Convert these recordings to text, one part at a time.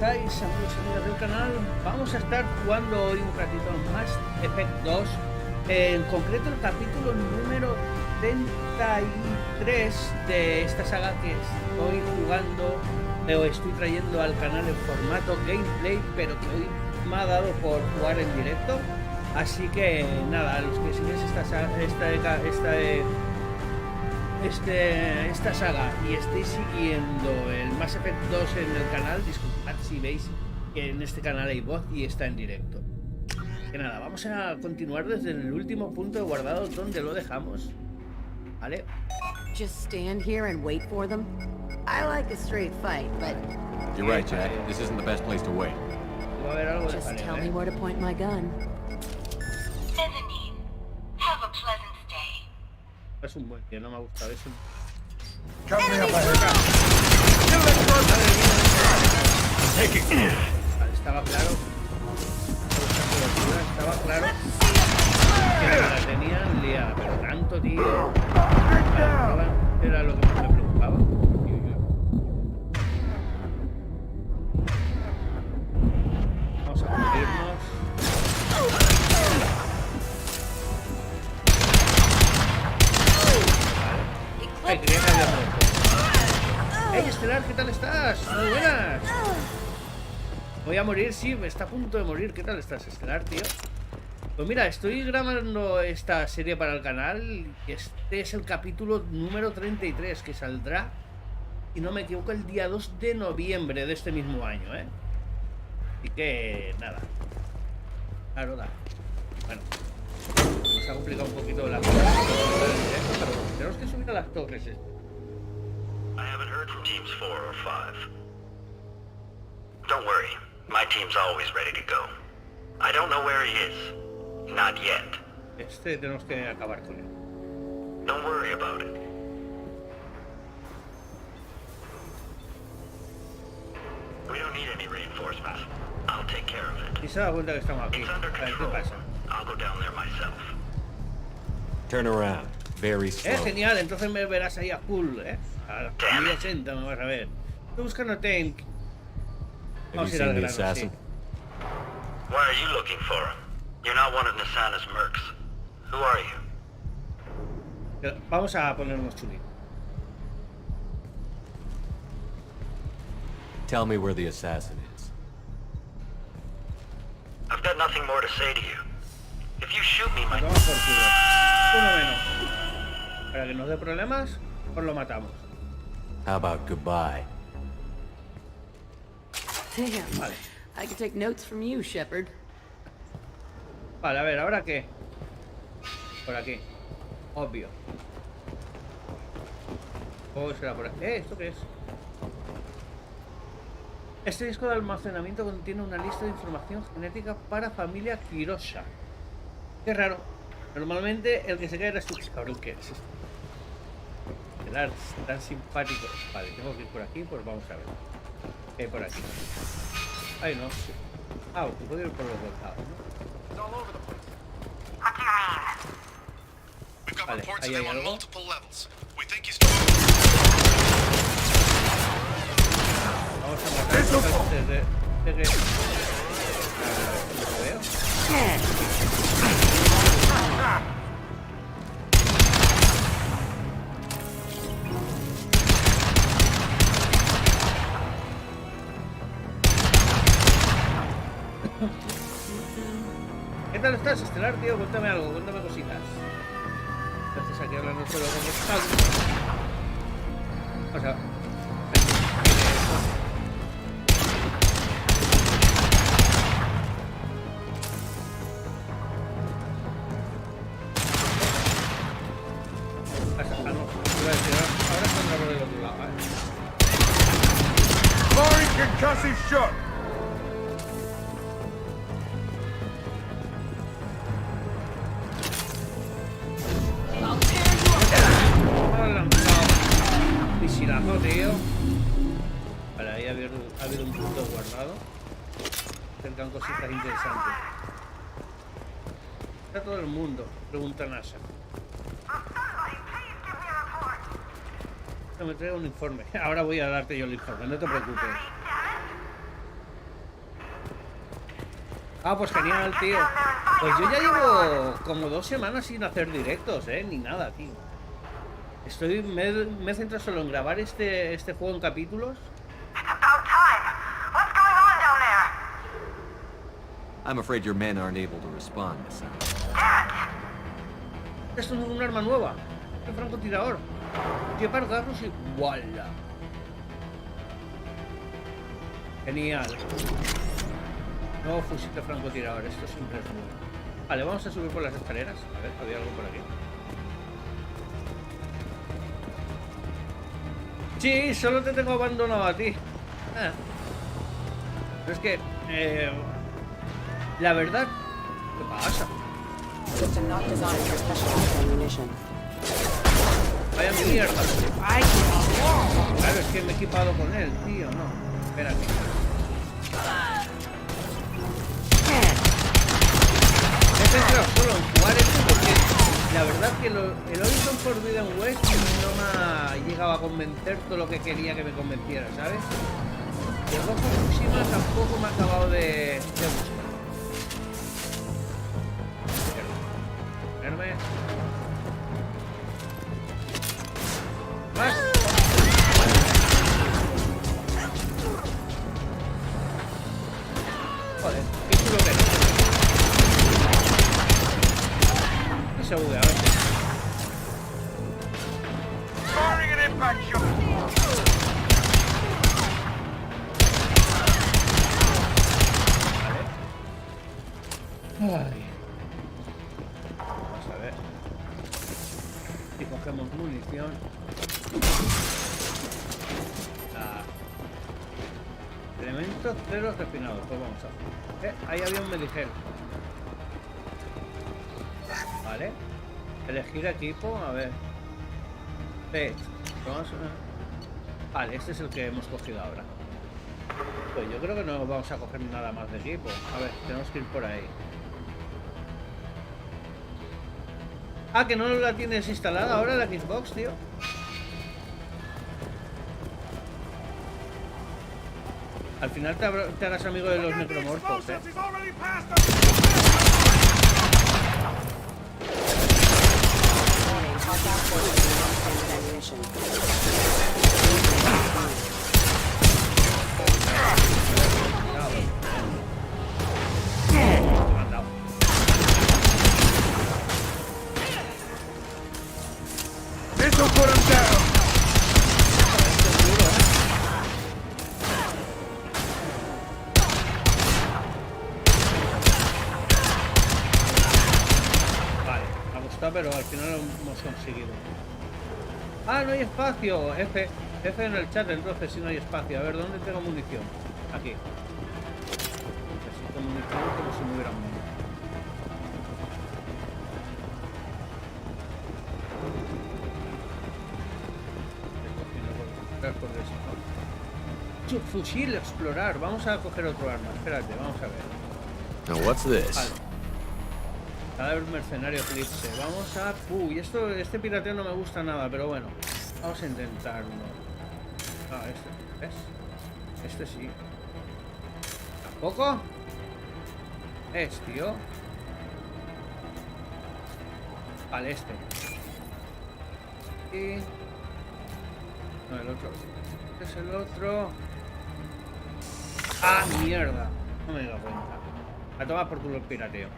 estáis, amigos y amigas del canal? Vamos a estar jugando hoy un ratito más Effect 2, en concreto el capítulo número 33 de esta saga que estoy jugando, o estoy trayendo al canal en formato gameplay, pero que hoy me ha dado por jugar en directo. Así que nada, a los que siguen esta saga y estéis siguiendo el Mass Effect 2 en el canal, disculpad si veis que en este canal hay voz y está en directo. Que nada, vamos a continuar desde el último punto de guardado donde lo dejamos. ¿Vale? Just stand here and wait for them. I like a straight fight, but you're right, Jack. This isn't the best place to wait. Va a haber algo de just jaleo, tell me where to point my gun. Have a pleasant stay. Es un buen tío, no me ha gustado eso. Vale, estaba claro. Estaba claro que la tenían liada, pero tanto, tío. Vale, era lo que más me preocupaba. Vamos a cubrirnos. Ay, creía que había muerto. ¡Hey, Estelar! ¿Qué tal estás? ¡Muy buenas! Voy a morir, sí, está a punto de morir. ¿Qué tal estás, Estelar, tío? Pues mira, estoy grabando esta serie para el canal y este es el capítulo número 33 que saldrá, si no me equivoco, el día 2 de noviembre de este mismo año, ¿eh? Así que, nada. Claro, da. Bueno. Nos ha complicado un poquito la cosa, pero tenemos que subir a las torres. I haven't heard from teams 4 or 5. Don't worry, my team's always ready to go. I don't know where he is. Not yet. Tenemos que acabar con él. Don't worry about it. We don't need any reinforcements. I'll take care of it. Y se da cuenta que estamos aquí. It's under A ver, ¿qué control. pasa? I'll go down there myself. Turn around. Very slow. Genial, entonces me verás ahí a full, a 1080 me vas a ver. Estoy buscando tank. Have you seen the assassin? Why are you looking for him? You're not one of Nasana's mercs. Who are you? Vamos a ponernos chuli. Tell me where the assassin is. I've got nothing more to say to you. If you shoot me, my... Vamos por culo. Uno menos. Para que nos dé problemas, pues lo matamos. How about goodbye? Damn. Vale. I could take notes from you, Shepard. Vale, a ver, ¿ahora qué? Por aquí. Obvio. ¿Cómo será por aquí? ¿Esto qué es? Este disco de almacenamiento contiene una lista de información genética para familia Kirosha. Qué raro. Normalmente el que se cae era su cabrón. ¿Qué es esto? Tan simpático. Vale, tengo que ir por aquí, pues vamos a ver. ¿Qué hay por aquí? Ay, no. Ah, que puedo ir por los dos lados, ¿no? Vale, ahí hay algo. Vamos a matar antes de que... ¿Lo veo? ¿Qué tal estás, Estelar, tío? Cuéntame algo, cuéntame cositas. Estás aquí hablando solo con el... O sea... Ahora están por el otro lado, Shot. Misilazo, tío. Vale, ahí ha habido un punto guardado. Tendrán cositas interesantes. Está todo el mundo, pregunta NASA. No me traiga un informe. Ahora voy a darte yo el informe, no te preocupes. Ah, pues genial, tío. Pues yo ya llevo como 2 semanas sin hacer directos, ni nada, tío. Me he centrado solo en grabar este juego en capítulos. About time. What's going on down there? I'm afraid your men aren't able to respond this time. Esto es un arma nueva. Un francotirador. Shepard, garros y... ¡Wala! Genial. Nuevo fusil de francotirador. Esto siempre es nuevo. Vale, vamos a subir por las escaleras. A ver, había algo por aquí. Sí, solo te tengo abandonado a ti. Pero es que... la verdad... ¿Qué pasa? System not designed for specialized ammunition. Vaya mierda. Claro, es que me he equipado con él, tío. No, espérate. Me he centrado solo en jugar esto porque la verdad que el Horizon Forbidden West no me ha llegado a convencer todo lo que quería que me convenciera, ¿sabes? Y el Ghost of Tsushima tampoco me ha acabado de gustar. Más. Joder, qué chulo que es. Y se ha bugueado. Firing an impact shot. Vale. Ay. Vamos a ver. Y cogemos munición. Elementos ceros refinados. Pues vamos a ver. Ahí había un medigel. Vale. Elegir equipo. A ver. Vamos a... Vale, este es el que hemos cogido ahora. Pues yo creo que no vamos a coger nada más de equipo. A ver, tenemos que ir por ahí. Ah, que no la tienes instalada ahora la Xbox, tío. Al final te harás amigo de los necromorfos, Explosives is already past the... Warning, hostile forces in non-standard ammunition. This'll put him down. Vale, me ha gustado, pero al final lo hemos conseguido. Ah, no hay espacio. F en el chat, entonces si no hay espacio. A ver, ¿dónde tengo munición? Aquí. Necesito munición como si me hubieran muerto. Fusil, explorar. Vamos a coger otro arma. Espérate, vamos a ver. Now what's this? Vale. Cadáver mercenario eclipse. Vamos a... Uy, este pirateo no me gusta nada, pero bueno. Vamos a intentarlo. Ah, este. ¿Ves? Este sí. ¿Tampoco? Es, tío. Vale, este. Y... No, el otro. Este es el otro. ¡Ah, mierda! No me he dado cuenta. A tomar por culo el pirateo.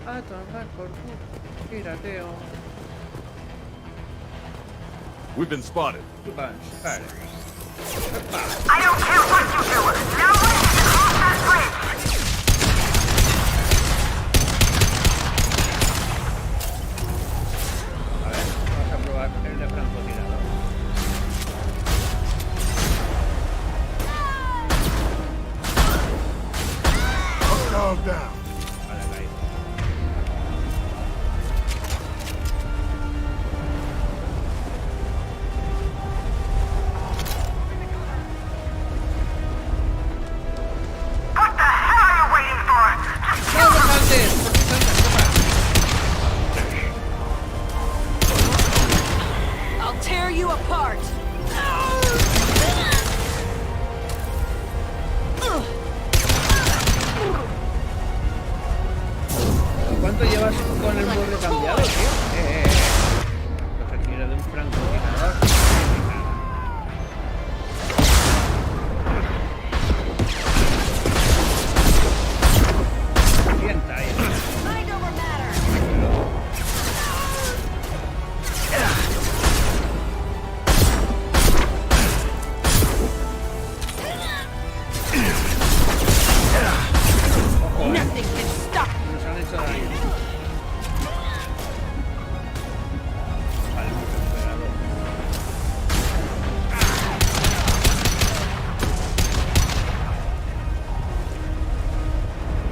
A tomar por culo el pirateo. We've been spotted. Vale, vale. I don't care what you do. No one can cross that bridge. A ver, vamos a probar el de francotirador. Calm down. Vale, caído. What the hell are you waiting for? Just kill ¡Vamos them. antes! ¿Por qué tantas cosas? I'll tear you apart. con el mueble cambiado, tío. Lo requiere de un francotirador. Sienta ahí. Mind over matter. Ojo, Nothing can stop. nos han hecho daño. Vale, hemos recuperado.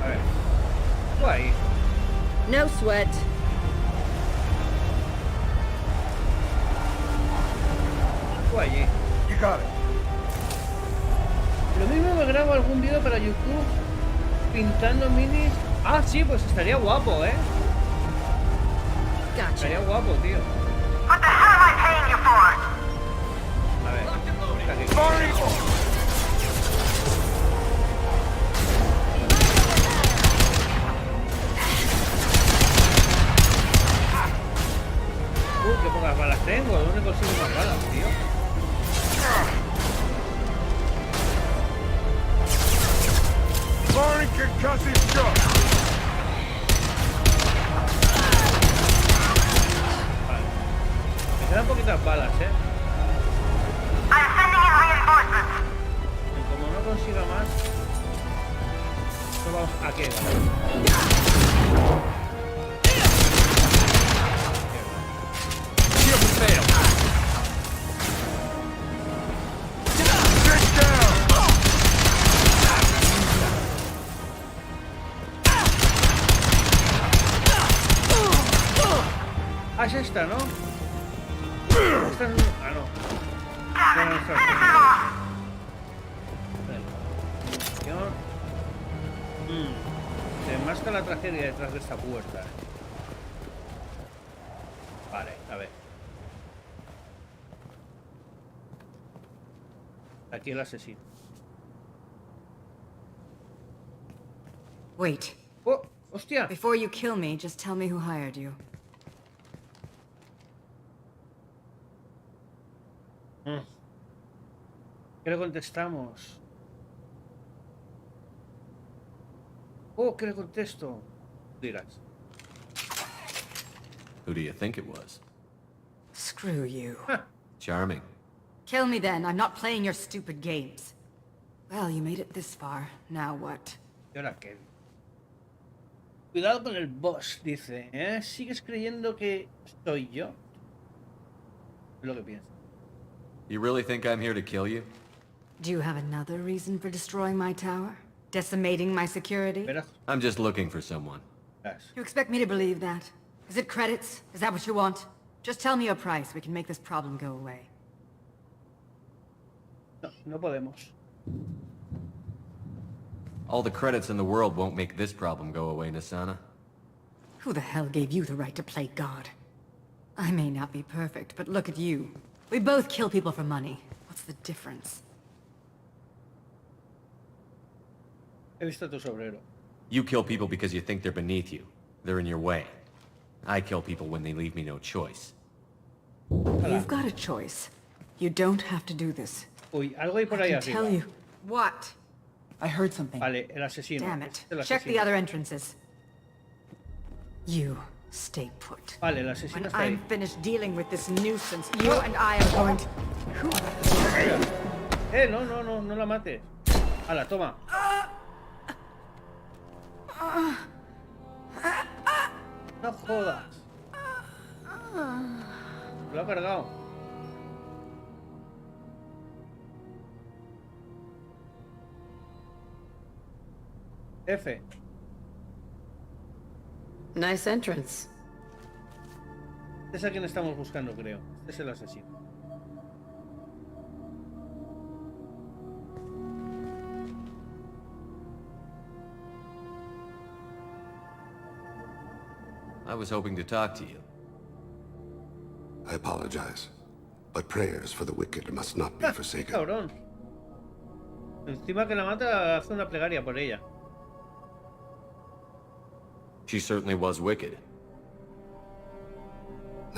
A ver. Tú ahí. No sweat. Tú allí. You got it. Lo mismo me grabo algún vídeo para YouTube pintando minis. Ah, sí, pues estaría guapo, ¿eh? Gotcha. Estaría guapo, tío. What the hell am I paying you for? A ver. Está aquí. Firing. Qué pocas balas tengo. ¿Dónde consigo más balas, tío? Firing concussive shot. Vale. Me quedan poquitas balas, ¿eh? I'm sending in reinforcements. Y como no consiga más... No vamos... Aquí. Get down. Ah, es esta, ¿no? Esta es... Ah, no. No, no, esta es... Vale. Se enmasca la tragedia detrás de esta puerta. Vale, a ver. Aquí el asesino. Wait. ¡Oh! ¡Hostia! Before you kill me, just tell me who hired you. ¿Qué le contestamos? Oh, ¿qué le contesto? Dirás. Who do you think it was? Screw you. Charming. Kill me then. I'm not playing your stupid games. Well, you made it this far. Now what? ¿Y ahora qué? Cuidado con el boss, dice. ¿Eh? ¿Sigues creyendo que soy yo? Es lo que pienso. You really think I'm here to kill you? Do you have another reason for destroying my tower? Decimating my security? Verás. I'm just looking for someone. You expect me to believe that? Is it credits? Is that what you want? Just tell me a price. We can make this problem go away. No, no podemos. All the credits in the world won't make this problem go away, Nasana. Who the hell gave you the right to play God? I may not be perfect, but look at you. We both kill people for money. What's the difference? He visto tu sombrero. You kill people because you think they're beneath you. They're in your way. I kill people when they leave me no choice. You've got a choice. You don't have to do this. Uy, algo hay por I ahí can arriba. tell you. What? I heard something. Vale, el asesino. Damn Este it. es el Check the asesino. other entrances. You stay put. Vale, el asesino When está ahí. I'm finished dealing with this nuisance, you and I are going to... Who? No, no, no, no la mates. Hala, toma. No jodas. Lo ha cargado. F. Nice entrance. Este es a quien estamos buscando, creo. Este es el asesino. I was hoping to talk to you. I apologize, but prayers for the wicked must not be forsaken. Cabrón. Encima que la mata, hace una plegaria por ella. She certainly was wicked.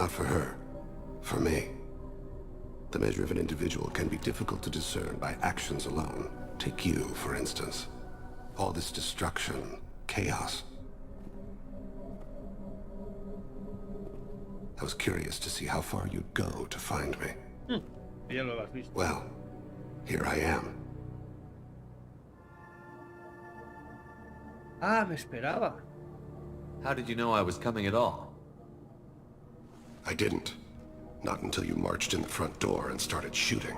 Not for her. For me. The measure of an individual can be difficult to discern by actions alone. Take you, for instance. All this destruction, chaos. I was curious to see how far you'd go to find me. Ya lo has visto. Well, here I am. Ah, me esperaba. How did you know I was coming at all? I didn't. Not until you marched in the front door and started shooting.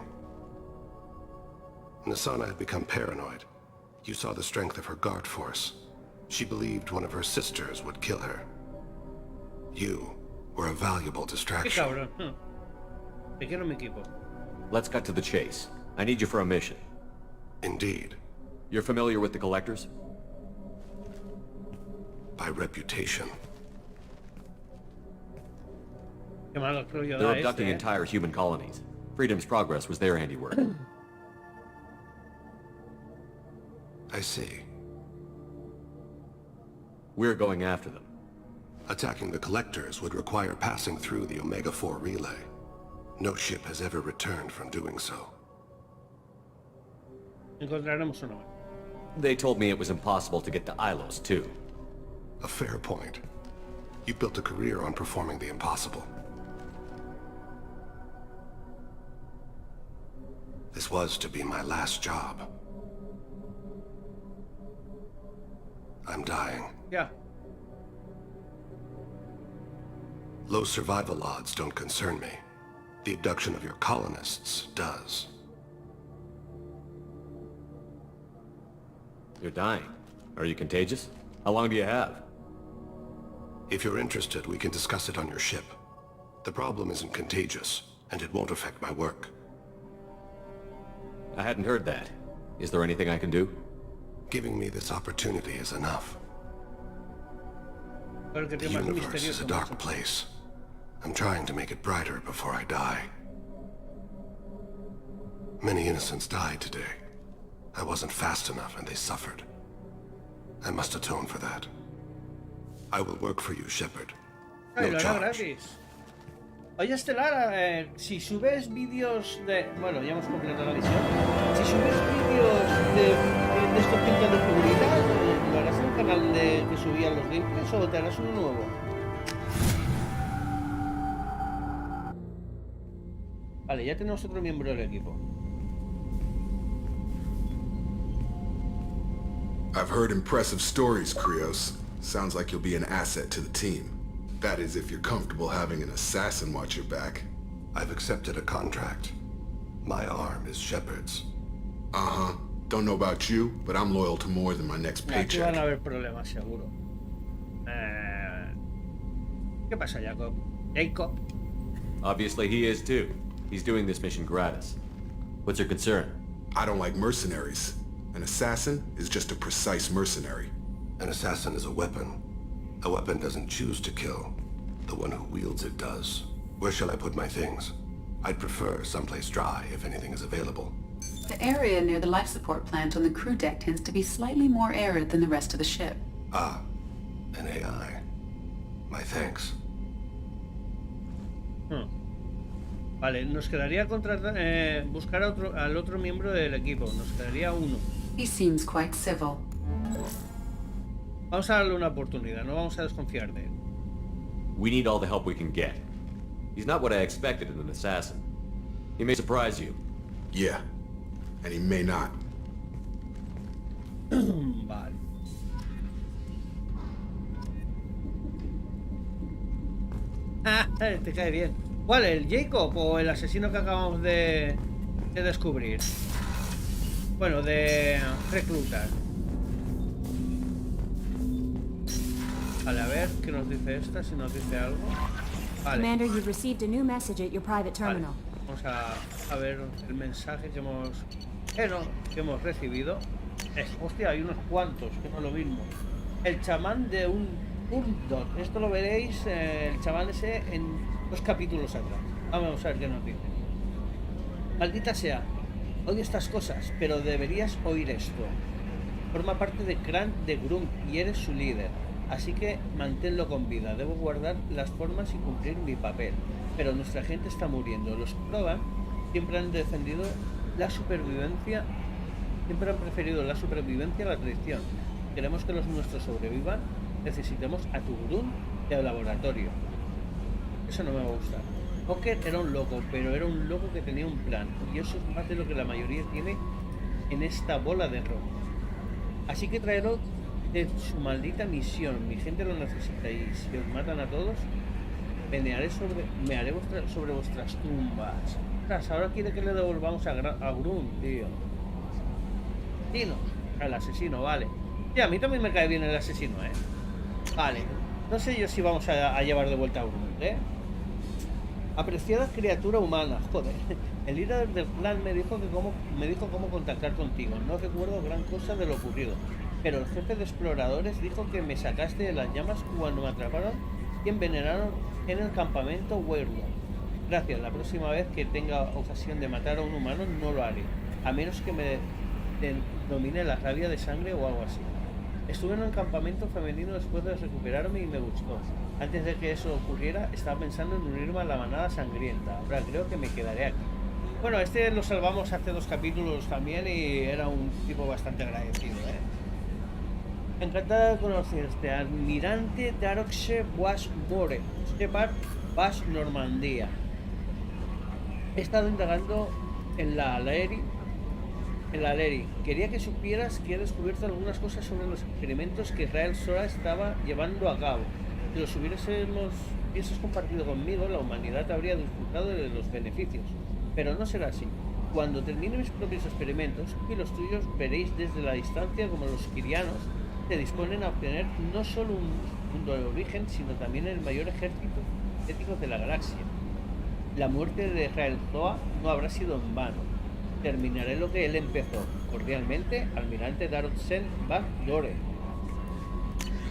Nasana had become paranoid. You saw the strength of her guard force. She believed one of her sisters would kill her. You were a valuable Qué distraction. cabrón. Te quiero mi equipo. Let's cut to the chase. I need you for a mission. Indeed. You're familiar with the Collectors? By reputation. Qué malo creo yo They're da abducting este, entire human colonies. Freedom's Progress was their handiwork. I see. We're going after them. Attacking the Collectors would require passing through the Omega-4 relay. No ship has ever returned from doing so. Encontraremos uno. They told me it was impossible to get to Ilos, too. A fair point. You built a career on performing the impossible. This was to be my last job. I'm dying. Ya. Low survival odds don't concern me. The abduction of your colonists does. You're dying. Are you contagious? How long do you have? If you're interested, we can discuss it on your ship. The problem isn't contagious, and it won't affect my work. I hadn't heard that. Is there anything I can do? Giving me this opportunity is enough. Claro que The tiene más universe is misterioso. a dark place. I'm trying to make it brighter before I die. Many innocents died today. I wasn't fast enough and they suffered. I must atone for that. I will work for you, Shepard. Ay, No lo hará charge. gratis. Oye, Estelar, si subes vídeos de... Bueno, ya hemos completado la misión. Si subes vídeos de estos pintas de seguridad, ¿lo harás en el canal de que subían los gameplays o te harás uno nuevo? Vale, ya tenemos otro miembro del equipo. I've heard impressive stories, Krios. Sounds like you'll be an asset to the team. That is, if you're comfortable having an assassin watch your back. I've accepted a contract. My arm is Shepard's. Uh-huh. Don't know about you, but I'm loyal to more than my next Aquí van a paycheck. haber problemas, seguro. ¿Qué pasa, Jacob? Jacob. Obviously he is too. He's doing this mission gratis. What's your concern? I don't like mercenaries. An assassin is just a precise mercenary. An assassin is a weapon. A weapon doesn't choose to kill. The one who wields it does. Where shall I put my things? I'd prefer someplace dry if anything is available. The area near the life support plant on the crew deck tends to be slightly more arid than the rest of the ship. Ah, an AI. My thanks. Vale, nos quedaría buscar al otro miembro del equipo. Nos quedaría uno. He seems quite civil. Vamos a darle una oportunidad, no vamos a desconfiar de él. We need all the help we can get. He's not what I expected in an assassin. He may surprise you. Yeah. And he may not. Vale. Te cae bien. ¿Cuál? ¿El Jacob o el asesino que acabamos de descubrir? Bueno, de reclutar. Vale, a ver qué nos dice esta, si nos dice algo. Vale, Commander, you've received a new message at your private vale. terminal. Vamos a ver el mensaje que hemos recibido. Hostia, hay unos cuantos, que no es lo mismo. El chamán de un Urdor. Esto lo veréis, el chamán ese, en 2 capítulos atrás. Vamos a ver qué nos dice. Maldita sea, odio estas cosas, pero deberías oír esto. Forma parte de Clan de Grum y eres su líder. Así que manténlo con vida. Debo guardar las formas y cumplir mi papel. Pero nuestra gente está muriendo. Los Prodan siempre han defendido la supervivencia, siempre han preferido la supervivencia a la traición. Queremos que los nuestros sobrevivan. Necesitamos a Tiburón y al laboratorio. Eso no me va a gustar. Ocker era un loco, pero era un loco que tenía un plan. Y eso es más de lo que la mayoría tiene en esta bola de rock. Así que traerlo de su maldita misión. Mi gente lo necesita y si os matan a todos, me haré sobre vuestras tumbas. Ostras, ahora quiere que le devolvamos a Grun, tío. Dino, al asesino, vale. Y a mí también me cae bien el asesino, Vale. No sé yo si vamos a llevar de vuelta a Grun, Apreciada criatura humana, joder. El líder del clan me dijo cómo contactar contigo. No recuerdo gran cosa de lo ocurrido, pero el jefe de exploradores dijo que me sacaste de las llamas cuando me atraparon y envenenaron en el campamento Werewolf. Gracias, la próxima vez que tenga ocasión de matar a un humano no lo haré, a menos que me domine la rabia de sangre o algo así. Estuve en un campamento femenino después de recuperarme y me gustó. Antes de que eso ocurriera, estaba pensando en unirme a la manada sangrienta. Ahora creo que me quedaré aquí. Bueno, este lo salvamos hace 2 capítulos también y era un tipo bastante agradecido, Encantada de conocerte, almirante Daroxe Boas More, Shepard Bash Normandía. He estado indagando en la Aleri. Quería que supieras que he descubierto algunas cosas sobre los experimentos que Israel Sora estaba llevando a cabo. Si los hubieses compartido conmigo, la humanidad habría disfrutado de los beneficios. Pero no será así. Cuando termine mis propios experimentos y los tuyos, veréis desde la distancia como los kirianos se disponen a obtener no solo un mundo de origen, sino también el mayor ejército ético de la galaxia. La muerte de Israel Zoa no habrá sido en vano. Terminaré lo que él empezó. Cordialmente, almirante Darotzen Bach Dore.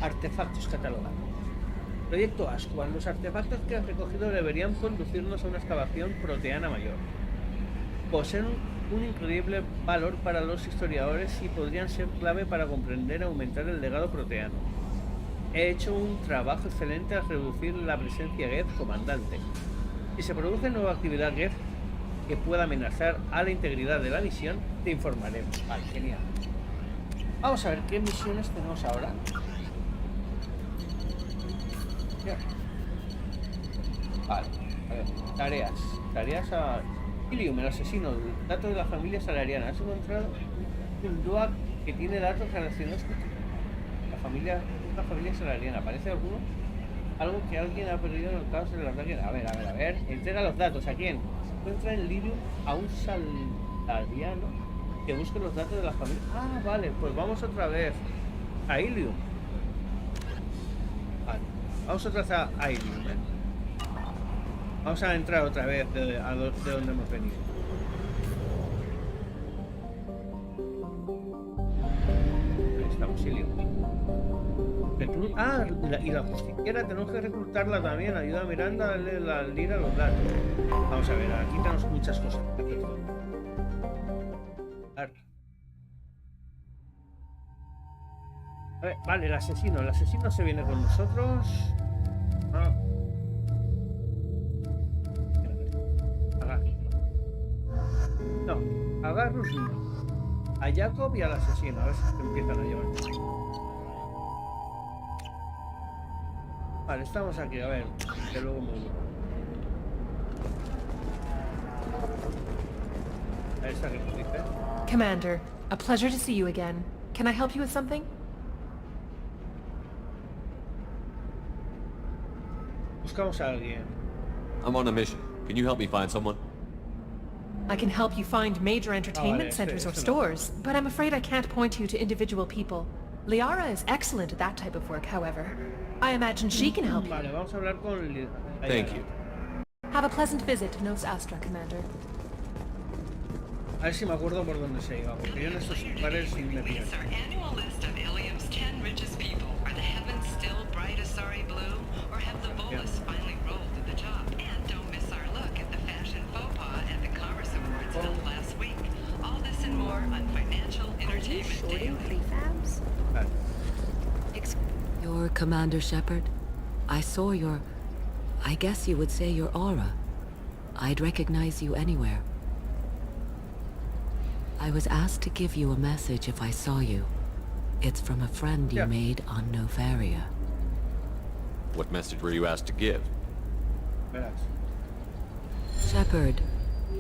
Artefactos catalogados. Proyecto Ascuan. Los artefactos que has recogido deberían conducirnos a una excavación proteana mayor. Poseen un increíble valor para los historiadores y podrían ser clave para comprender y aumentar el legado proteano. He hecho un trabajo excelente al reducir la presencia Geth comandante. Si se produce nueva actividad Geth que pueda amenazar a la integridad de la misión, te informaremos. Vale, genial. Vamos a ver qué misiones tenemos ahora. Vale, a ver, tareas a Ilium, el asesino, datos de la familia salariana. Has encontrado un duak que tiene datos relacionados con una familia salariana. ¿Aparece alguno? Algo que alguien ha perdido en el caos del ataque. A ver. Entrega los datos. ¿A quién? Encuentra en Ilium a un salariano que busque los datos de la familia. Ah, vale, pues vamos otra vez a Ilium. Vale, vamos otra vez a Ilium. Vamos a entrar otra vez de donde hemos venido. Ahí estamos, Ilium. Y la justiciera tenemos que reclutarla también. Ayuda a Miranda a darle la lira a los datos. Vamos a ver, aquí tenemos muchas cosas que hacer. A ver, vale, el asesino se viene con nosotros. Agarrus a Jacob y al asesino. A ver si empiezan a llevar. Vale, estamos aquí, a ver, que luego me voy. Ahí está, que nos dice. Commander, a pleasure to see you again. Can I help you with something? Buscamos a alguien. I'm on a mission. Can you help me find someone? I can help you find major entertainment centers or stores, but I'm afraid I can't point you to individual people. Liara is excellent at that type of work, however. I imagine she can help you. Vale, vamos a hablar con Thank you. Have a pleasant visit to Nos Astra, Commander. A ver si me acuerdo por dónde se iba, porque yo en estos lugares sí me pierdo. Our annual list of Ilium's 10 richest people. Are the heavens still bright as sorry blue, or have the bolus finally rolled to the top? And don't miss our look at the fashion faux pas at the Commerce Awards held last week. All this and more on Financial Entertainment Daily. Prefabs? Vale. Your Commander Shepard. I saw your... I guess you would say your aura. I'd recognize you anywhere. I was asked to give you a message if I saw you. It's from a friend you made on Novaria. What message were you asked to give? Shepard,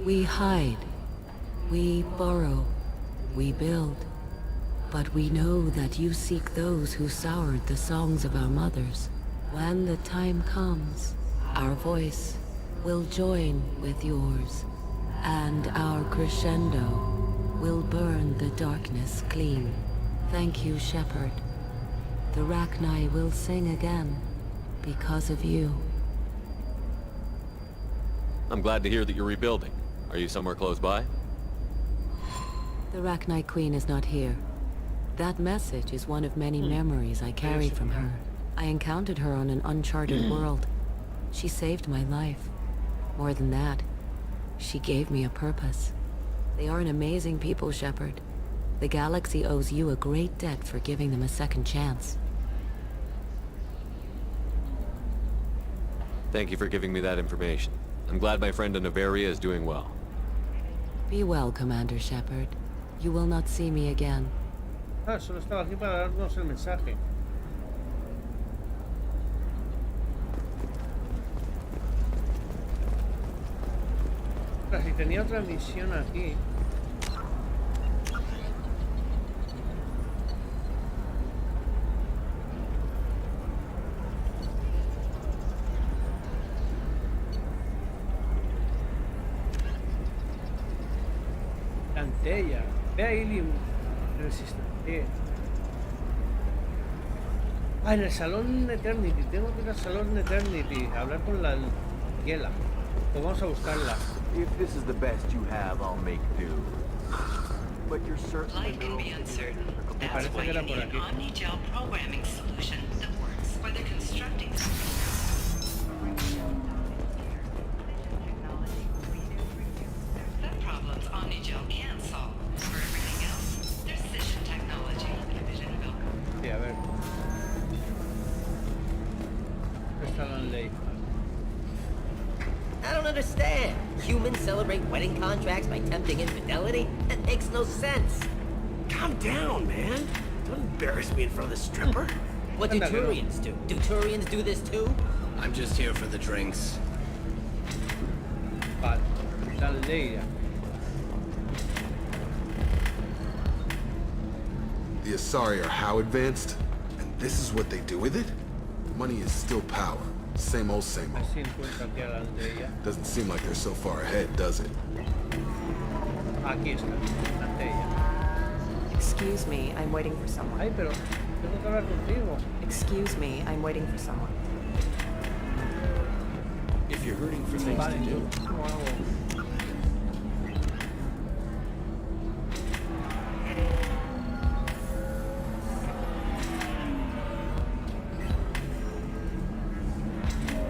we hide. We borrow. We build. But we know that you seek those who soured the songs of our mothers. When the time comes, our voice will join with yours, and our crescendo will burn the darkness clean. Thank you, Shepard. The Rachni will sing again because of you. I'm glad to hear that you're rebuilding. Are you somewhere close by? The Rachni Queen is not here. That message is one of many memories I carry from her. I encountered her on an uncharted world. She saved my life. More than that, she gave me a purpose. They are an amazing people, Shepard. The galaxy owes you a great debt for giving them a second chance. Thank you for giving me that information. I'm glad my friend in Novaria is doing well. Be well, Commander Shepard. You will not see me again. Ah, solo estaba aquí para darnos el mensaje. Ahora, si tenía otra misión aquí. Ella. Ve ahí resistente. Ah, en el salón Eternity. Tengo que ir al salón Eternity a hablar con la Hiela. Pues vamos a buscarla. If this is the best you have, I'll make do. But you're certain Life can be uncertain. Me That's parece why que you era por need an aquí. omni-gel programming solution that works. Whether constructing that problems omni-gel can't solve. For everything else, there's Cision technology, Division Welcome. Sí, a ver. Está la ley. I don't understand. Humans celebrate wedding contracts by tempting infidelity? That makes no sense. Calm down, man. Don't embarrass me in front of the stripper. What do Turians do? Do Turians do this too? I'm just here for the drinks. Vale, la ley. The Asari are how advanced? And this is what they do with it? Money is still power. Same old, same old. Así encuentro aquí a la aldea. Doesn't seem like they're so far ahead, does it? Aquí está, la aldea. Excuse me, I'm waiting for someone. Ay, pero tengo que hablar contigo. Excuse me, I'm waiting for someone. If you're hurting for things Vale, to do. ¿cómo hago?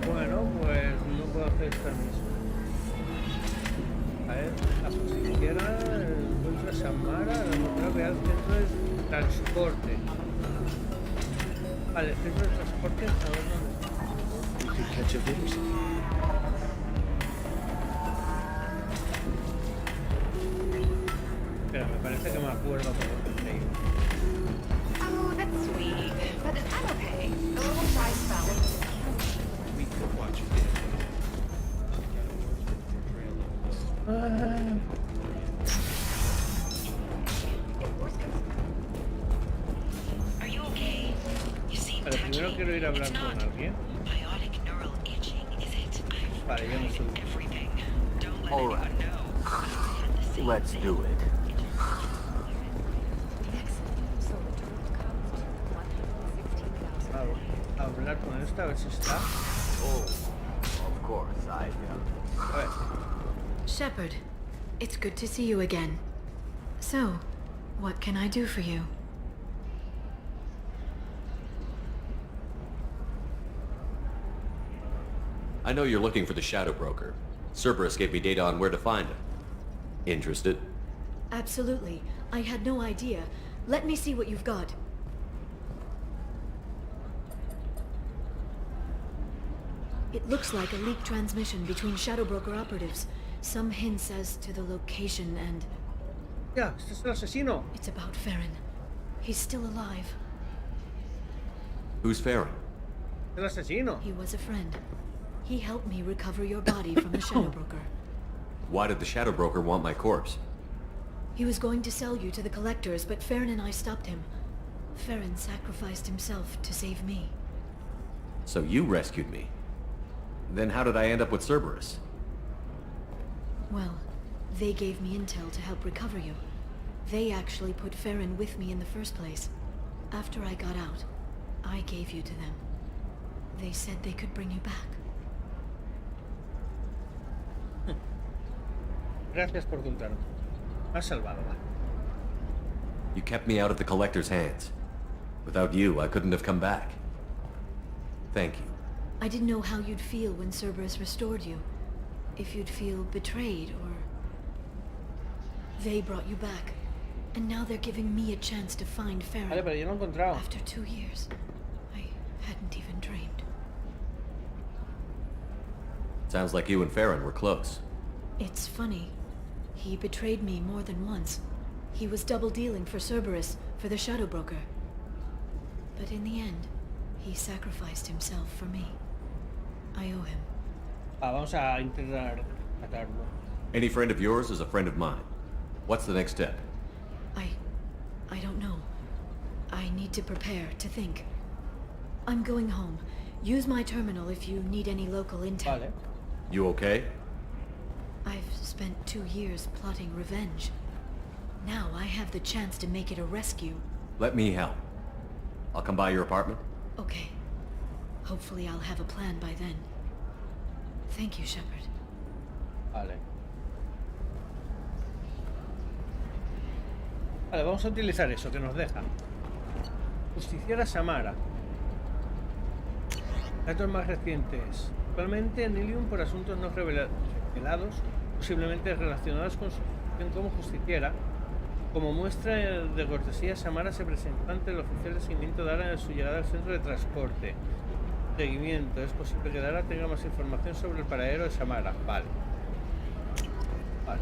Bueno, pues no puedo hacer esta misma. A ver, si quisiera encuentro a Samara, creo que al centro de transporte. Vale, el centro de transporte, a ver dónde está. You could catch a video. Espera, me parece que me acuerdo por dónde he ido. Oh, that's sweet. But I'm okay. A little side spell. We could watch it. Are you okay? You seem Pero primero quiero ir a hablar con alguien. biotic neural itching, is it? Vale, yo no soy. Everything. Don't let All anyone right. know. Let's do it. Hablar con esta, a ver si está. Oh, of course, I A ver. Shepard, it's good to see you again. So, what can I do for you? I know you're looking for the Shadow Broker. Cerberus gave me data on where to find him. Interested? Absolutely. I had no idea. Let me see what you've got. It looks like a leaked transmission between Shadow Broker operatives. Some hints as to the location and... Ya, este es el asesino. It's about Farron. He's still alive. Who's Farron? El asesino. He was a friend. He helped me recover your body from the Shadow Broker. Why did the Shadow Broker want my corpse? He was going to sell you to the collectors, but Farron and I stopped him. Farron sacrificed himself to save me. So you rescued me. Then how did I end up with Cerberus? Well, they gave me intel to help recover you. They actually put Farron with me in the first place. After I got out, I gave you to them. They said they could bring you back. Gracias por contarme. Me has salvado, va. You kept me out of the Collector's hands. Without you, I couldn't have come back. Thank you. I didn't know how you'd feel when Cerberus restored you. If you'd feel betrayed, or... They brought you back. And now they're giving me a chance to find Farron. Vale, pero yo no he encontrado. After 2 years. I hadn't even dreamed. Sounds like you and Farron were close. It's funny. He betrayed me more than once. He was double-dealing for Cerberus, for the Shadow Broker. But in the end, he sacrificed himself for me. I owe him. Vamos a intentar matarlo. Any friend of yours is a friend of mine. What's the next step? I don't know. I need to prepare, to think. I'm going home. Use my terminal if you need any local intel. Vale. You okay? I've spent 2 years plotting revenge. Now I have the chance to make it a rescue. Let me help. I'll come by your apartment. Okay. Hopefully I'll have a plan by then. Thank you, Shepard. Vale. Vale, vamos a utilizar eso que nos deja. Justiciera Samara. Datos más recientes. Actualmente en Ilium por asuntos no revelados, posiblemente relacionados con su función como justiciera. Como muestra de cortesía, Samara se presentó ante el oficial de seguimiento Dara en su llegada al centro de transporte. Seguimiento. Es posible que Dara tenga más información sobre el paradero de Samara. Vale. Vale.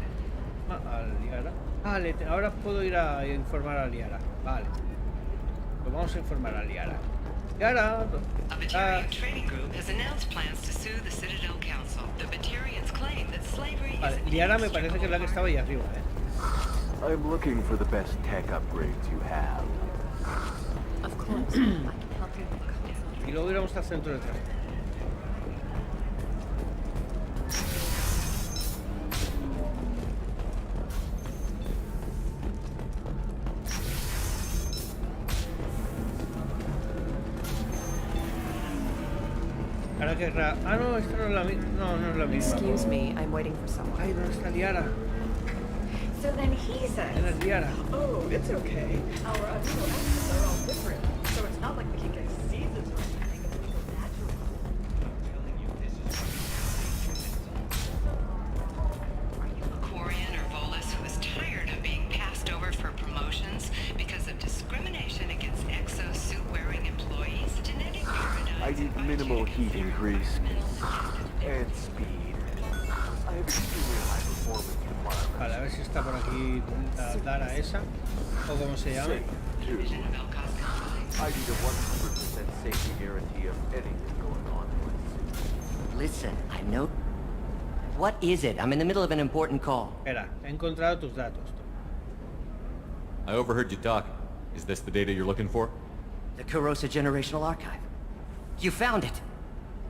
A Liara. Vale, ahora puedo ir a informar a Liara. Vale. Pues vamos a informar a Liara. Liara. A Batarian trading group has announced plans to sue the Citadel Council. The Batarians claim that slavery is... Vale, Liara me parece que es la que estaba ahí arriba, I'm looking for the best tech upgrades you have. Of course, I can help you with the console. Y luego iremos al centro de transporte. Ahora que no, esto no es la misma. No, no es la misma. Excuse me, I'm waiting for someone. Ay, ¿dónde está Liara? So then he says, ¿Quién es Liara? oh, it's okay. Our amino acids are all different, so it's not like we can get diseases or anything if we go natural. Are you a Quarian or Volus who is tired of being passed over for promotions because of discrimination against exosuit-wearing employees? Genetic paradigms... I need minimal heat increase and speed. I have extremely high performance requirements. Vale, a ver si está por aquí la Dara esa, o como se llama. Safe, too. I need a 100% safety guarantee of anything going on. Listen, I know... What is it? I'm in the middle of an important call. Espera, he encontrado tus datos. I overheard you talking. Is this the data you're looking for? The Kurosa Generational Archive. You found it!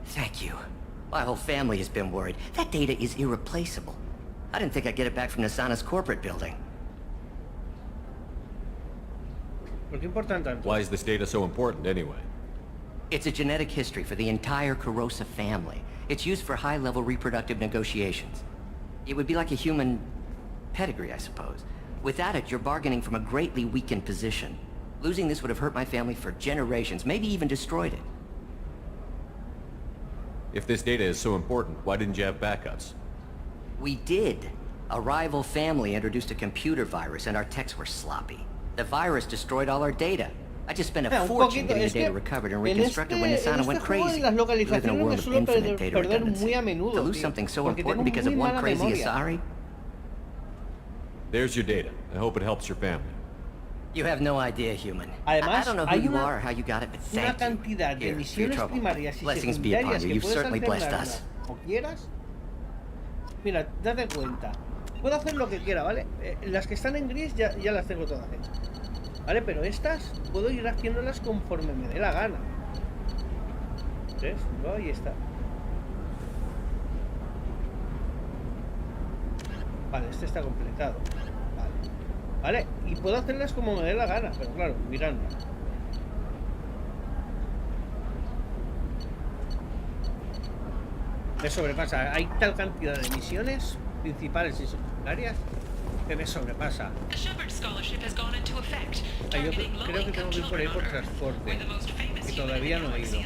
Thank you. My whole family has been worried. That data is irreplaceable. I didn't think I'd get it back from Nasana's corporate building. ¿Por qué importan tanto? Why is this data so important anyway? It's a genetic history for the entire Kurosa family. It's used for high-level reproductive negotiations. It would be like a human pedigree, I suppose. Without it, you're bargaining from a greatly weakened position. Losing this would have hurt my family for generations, maybe even destroyed it. If this data is so important, why didn't you have backups? We did. A rival family introduced a computer virus and our techs were sloppy. The virus destroyed all our data. I just spent a Un fortune poquito, getting the es que data recovered and en reconstructed when Nisana went juego crazy. en las We live in a localizaciones me world of suelo infinite data perder redundancy. muy a menudo, To lose tío, something so porque important tengo because of muy one mala crazy memoria. Asari? There's your data. I hope it helps your family. You have no idea, human. I Además, don't know who hay you una, are or how you got it, but una thank you. cantidad de Here, for your misiones trouble. primarias y Blessings be secundarias upon you. que You've puedes certainly blessed alternarlas us. como quieras. Mira, date cuenta. Puedo hacer lo que quiera, ¿vale? Las que están en gris ya las tengo todas hechas. ¿Vale? Pero estas puedo ir haciéndolas conforme me dé la gana. ¿Ves? No, ahí está. Vale, este está completado. Vale, y puedo hacerlas como me dé la gana, pero claro, mirando. Me sobrepasa. Hay tal cantidad de misiones principales y secundarias que me sobrepasa. Yo creo que tengo que ir por ahí por transporte, que todavía no he ido.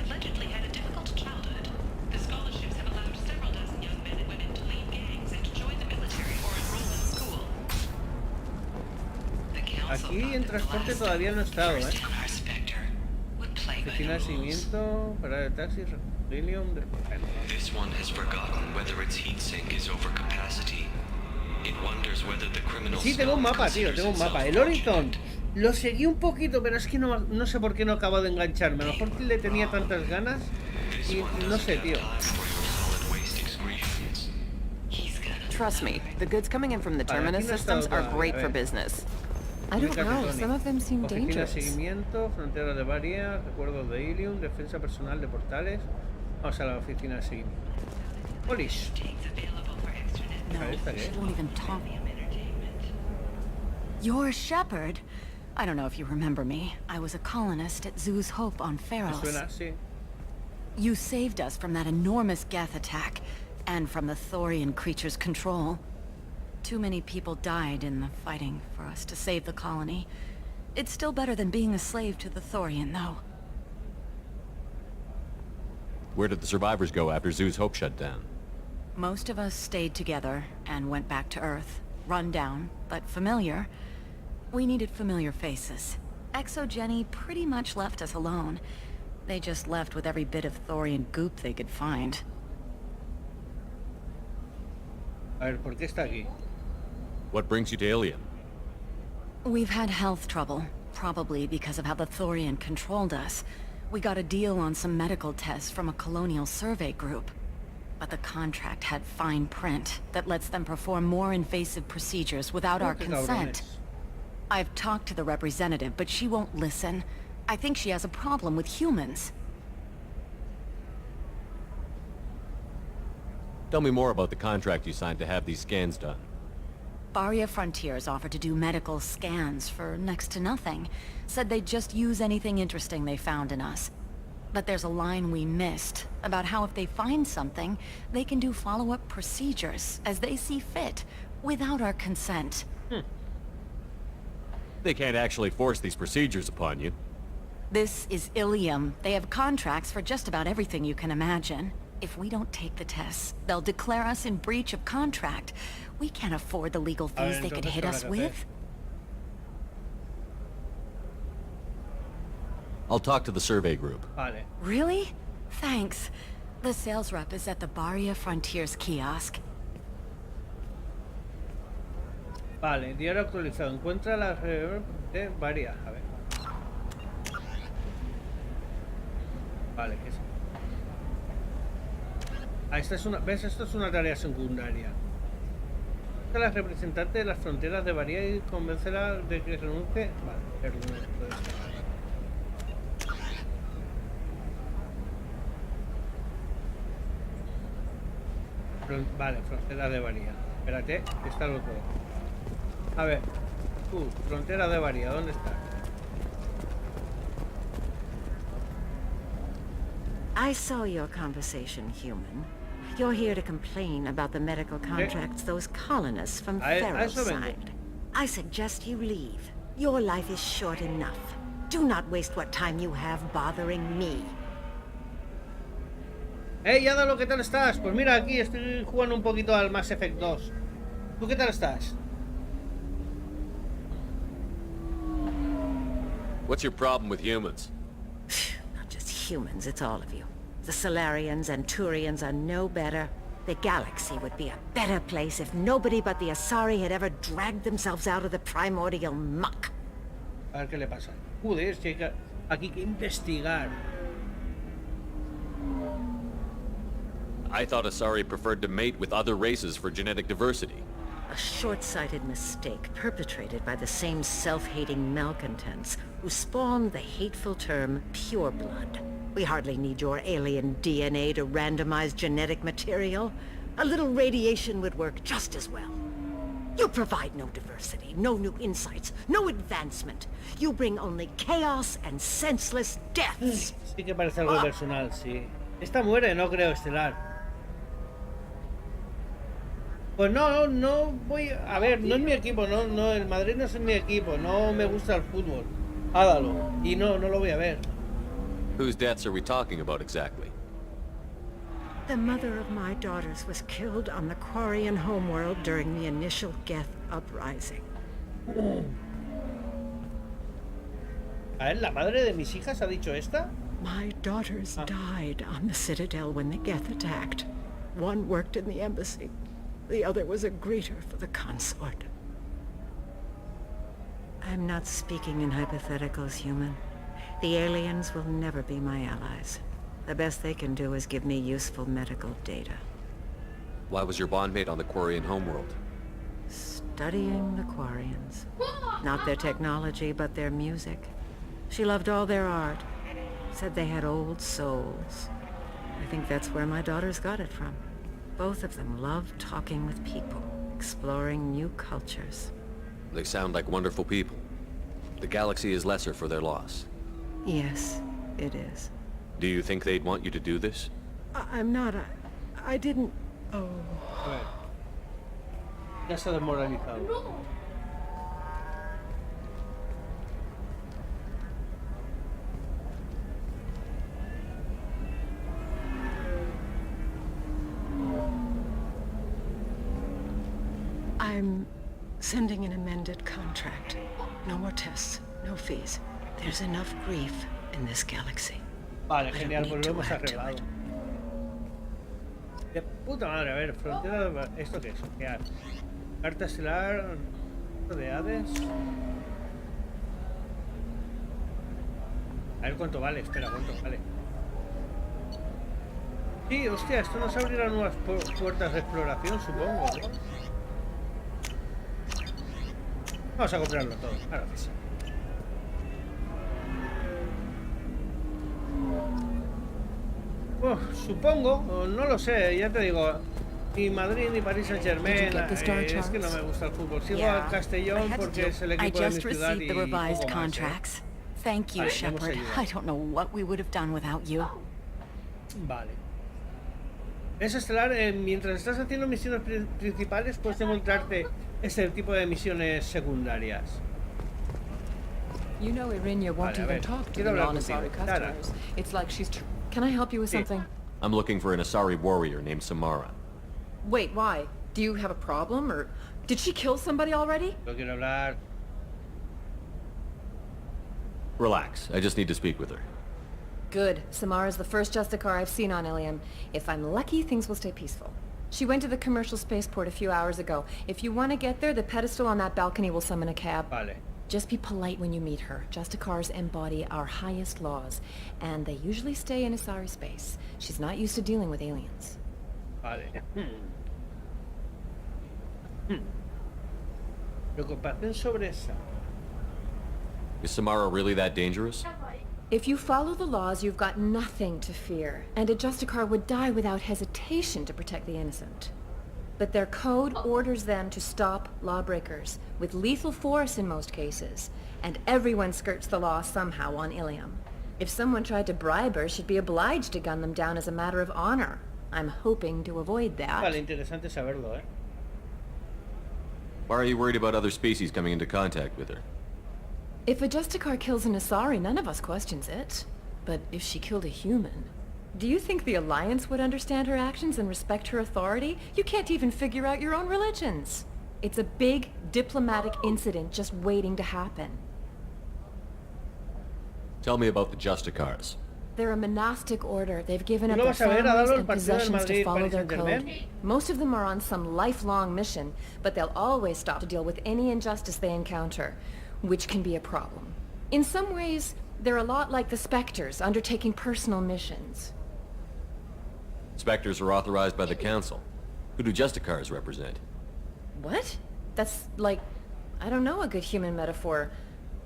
Aquí en transporte todavía no he estado, Oficina de seguimiento, parada de taxis, William, This one has forgotten whether its heatsink is over capacity. It wonders whether the criminal. Sí, tengo un mapa, tío, tengo un mapa. El Horizon lo seguí un poquito, pero es que no sé por qué no he acabado de engancharme. A lo mejor le tenía tantas ganas y no sé, tío. Trust me, the goods coming in from the terminus systems are great for business. I don't know, some of them seem Oficina de dangerous. seguimiento, frontera de varias, recuerdos de Ilium, defensa personal de portales. Vamos a la oficina de seguimiento. Polish. No, she won't even talk. You're Shepard. I don't know if you remember me. I was a colonist at Zeus Hope on Pharos. Suena, sí. You saved us from that enormous Geth attack, and from the Thorian creature's control. Too many people died in the fighting for us to save the colony. It's still better than being a slave to the Thorian, though. Where did the survivors go after Zeus Hope shut down? Most of us stayed together and went back to Earth. Run down, but familiar. We needed familiar faces. Exogeny pretty much left us alone. They just left with every bit of Thorian goop they could find. A ver, ¿por qué está aquí? What brings you to Ilium? We've had health trouble, probably because of how the Thorian controlled us. We got a deal on some medical tests from a colonial survey group. But the contract had fine print that lets them perform more invasive procedures without our consent. I've talked to the representative, but she won't listen. I think she has a problem with humans. Tell me more about the contract you signed to have these scans done. Barria Frontiers offered to do medical scans for next to nothing. Said they'd just use anything interesting they found in us. But there's a line we missed about how if they find something, they can do follow-up procedures as they see fit, without our consent. They can't actually force these procedures upon you. This is Ilium. They have contracts for just about everything you can imagine. If we don't take the tests, they'll declare us in breach of contract. We can't afford the legal fees they could hit us with. I'll talk to the survey group. Vale. Really? Thanks. The sales rep is at the Barria Frontiers kiosk. Vale, diario actualizado. Encuentra la de varias. A ver. Vale, ¿qué es? Ah, esta es una... ¿Ves? Esto es una tarea secundaria. A la representante de las fronteras de Varía y convencerla de que renuncie. Vale, que renuncie. Vale, fronteras de Varía. Espérate, que está el otro. A ver, frontera de Varía, ¿dónde está? I saw your conversation, human. You're here to complain about the medical contracts those colonists from Pharos signed. I suggest you leave. Your life is short enough. Do not waste what time you have bothering me. ¡Hey, Yadalo! ¿Qué tal estás? Pues mira, aquí estoy jugando un poquito al Mass Effect 2. ¿Tú qué tal estás? What's your problem with humans? Not just humans, it's all of you. The Solarians and Turians are no better. The galaxy would be a better place if nobody but the Asari had ever dragged themselves out of the primordial muck. A ver qué le pasa. Joder, si hay que... aquí hay que investigar. I thought Asari preferred to mate with other races for genetic diversity. A short-sighted mistake perpetrated by the same self-hating malcontents who spawned the hateful term pureblood. We hardly need your alien DNA to randomize genetic material. A little radiation would work just as well. You provide no diversity, no new insights, no advancement. You bring only chaos and senseless deaths. Sí que parece algo personal, sí. Esta muere, no creo, Estelar. Pues no voy a ver, no es mi equipo, no, el Madrid no es mi equipo, no me gusta el fútbol. Hádalo. Y no lo voy a ver. Whose deaths are we talking about exactly? The mother of my daughters was killed on the Quarian homeworld during the initial Geth uprising. A ver, ¿la madre de mis hijas ha dicho esta? My daughters died on the Citadel when the Geth attacked. One worked in the embassy. The other was a greeter for the consort. I'm not speaking in hypotheticals, human. The aliens will never be my allies. The best they can do is give me useful medical data. Why was your bondmate on the Quarian homeworld? Studying the Quarians. Not their technology, but their music. She loved all their art. Said they had old souls. I think that's where my daughters got it from. Both of them loved talking with people, exploring new cultures. They sound like wonderful people. The galaxy is lesser for their loss. Yes, it is. Do you think they'd want you to do this? I'm not. I didn't... Oh. A ver. Ya se ha desmoralizado. No. I'm sending an amended contract. No more tests, no fees. There's enough grief in this galaxy. Vale, genial, pues lo hemos arreglado. De puta madre, a ver, frontera... ¿Esto qué es? ¿Qué hay? Carta estelar... de Hades... A ver cuánto vale, espera, cuánto vale. Sí, hostia, esto nos abrirá nuevas puertas de exploración, supongo, ¿no? Vamos a comprarlo todo, claro que sí. Supongo, no lo sé, ya te digo, ni Madrid ni París Saint-Germain, es que no me gusta el fútbol. Sigo al Castellón porque es el equipo de mi ciudad y poco más, Thank you, vale, Shepard. I don't know what we would have done without you. Vale. Es estelar, mientras estás haciendo misiones principales, puedes encontrarte este tipo de misiones secundarias. You know, Irinia won't even talk to the non-Asari customers. It's like she's... Can I help you with something? I'm looking for an Asari warrior named Samara. Wait, why? Do you have a problem, or did she kill somebody already? No quiero hablar. Relax, I just need to speak with her. Good. Samara's the first Justicar I've seen on Ilium. If I'm lucky, things will stay peaceful. She went to the commercial spaceport a few hours ago. If you want to get there, the pedestal on that balcony will summon a cab. Vale. Just be polite when you meet her. Justicars embody our highest laws, and they usually stay in Asari space. She's not used to dealing with aliens. Vale. Preocupación sobre esa. Is Samara really that dangerous? If you follow the laws, you've got nothing to fear, and a Justicar would die without hesitation to protect the innocent. But their code orders them to stop lawbreakers, with lethal force in most cases, and everyone skirts the law somehow on Ilium. If someone tried to bribe her, she'd be obliged to gun them down as a matter of honor. I'm hoping to avoid that. Vale, interesante saberlo, Why are you worried about other species coming into contact with her? If a Justicar kills an Asari, none of us questions it. But if she killed a human... Do you think the Alliance would understand her actions and respect her authority? You can't even figure out your own religions. It's a big diplomatic incident just waiting to happen. Tell me about the Justicars. They're a monastic order. They've given up ¿No their vas a ver a families darlo el and partido del possessions to Madrid, follow Paris their Saint-Germain? code. Most of them are on some lifelong mission, but they'll always stop to deal with any injustice they encounter, which can be a problem. In some ways, they're a lot like the Spectres, undertaking personal missions. Spectres are authorized by the Council. Who do Justicars represent? What? That's like, I don't know, a good human metaphor.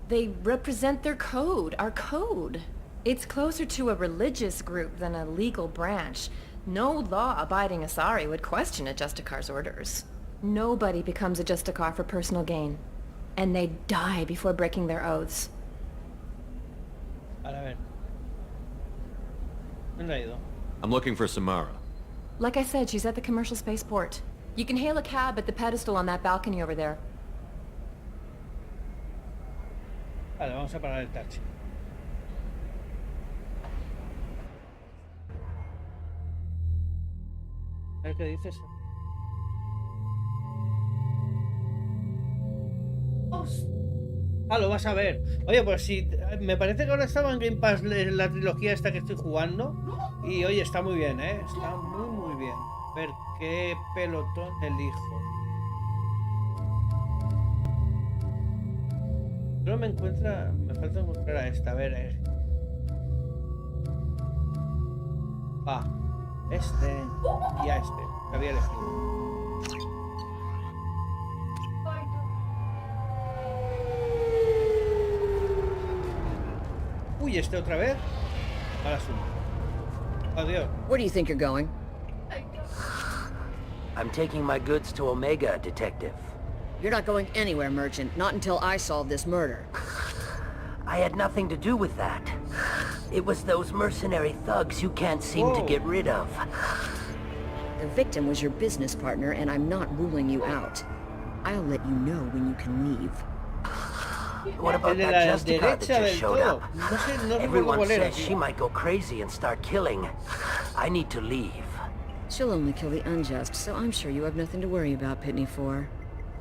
They represent their code, our code. It's closer to a religious group than a legal branch. No law-abiding Asari would question a Justicar's orders. Nobody becomes a Justicar for personal gain. And they die before breaking their oaths. A ver. ¿Dónde ha ido? I'm looking for Samara. Like I said, she's at the commercial spaceport. You can hail a cab at the pedestal on that balcony over there. Vale, vamos a parar el taxi. A ver qué dices. Ah, lo vas a ver. Oye, pues sí, me parece que ahora estaba en Game Pass la trilogía esta que estoy jugando. Y oye, está muy bien, ¿eh? Está muy bien. A ver qué pelotón elijo. Pero me falta encontrar a esta. A ver, este y a este. Que había elegido. Uy, este otra vez. Mala suma. Adiós. Where do you think you're going? I'm taking my goods to Omega, Detective. You're not going anywhere, Merchant. Not until I solve this murder. I had nothing to do with that. It was those mercenary thugs you can't seem to get rid of. The victim was your business partner, and I'm not ruling you out. I'll let you know when you can leave. What about that Justicar that just showed up? Everyone says she might go crazy and start killing. I need to leave. She'll only kill the unjust, so I'm sure you have nothing to worry about, Pitney 4.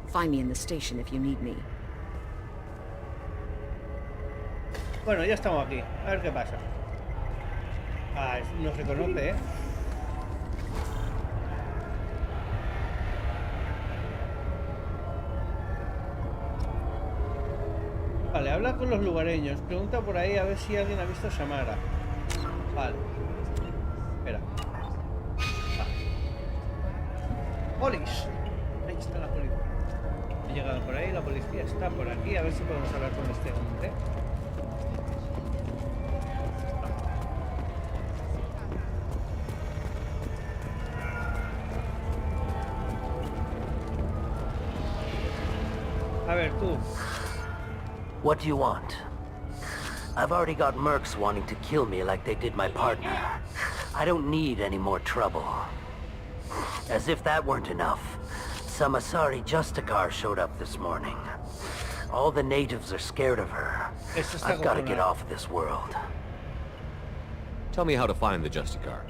Find me in the station if you need me. Bueno, ya estamos aquí. A ver qué pasa. Ah, nos reconoce, ¿eh? Vale, habla con los lugareños. Pregunta por ahí a ver si alguien ha visto a Samara. Vale. Espera. ¡Polis! Ahí está la policía. He llegado por ahí, la policía está por aquí. A ver si podemos hablar con este hombre. A ver, tú. What do you want? I've already got mercs wanting to kill me like they did my partner. I don't need any more trouble. As if that weren't enough, some Asari Justicar showed up this morning. All the natives are scared of her. I've got to get off of this world. Tell me how to find the Justicar.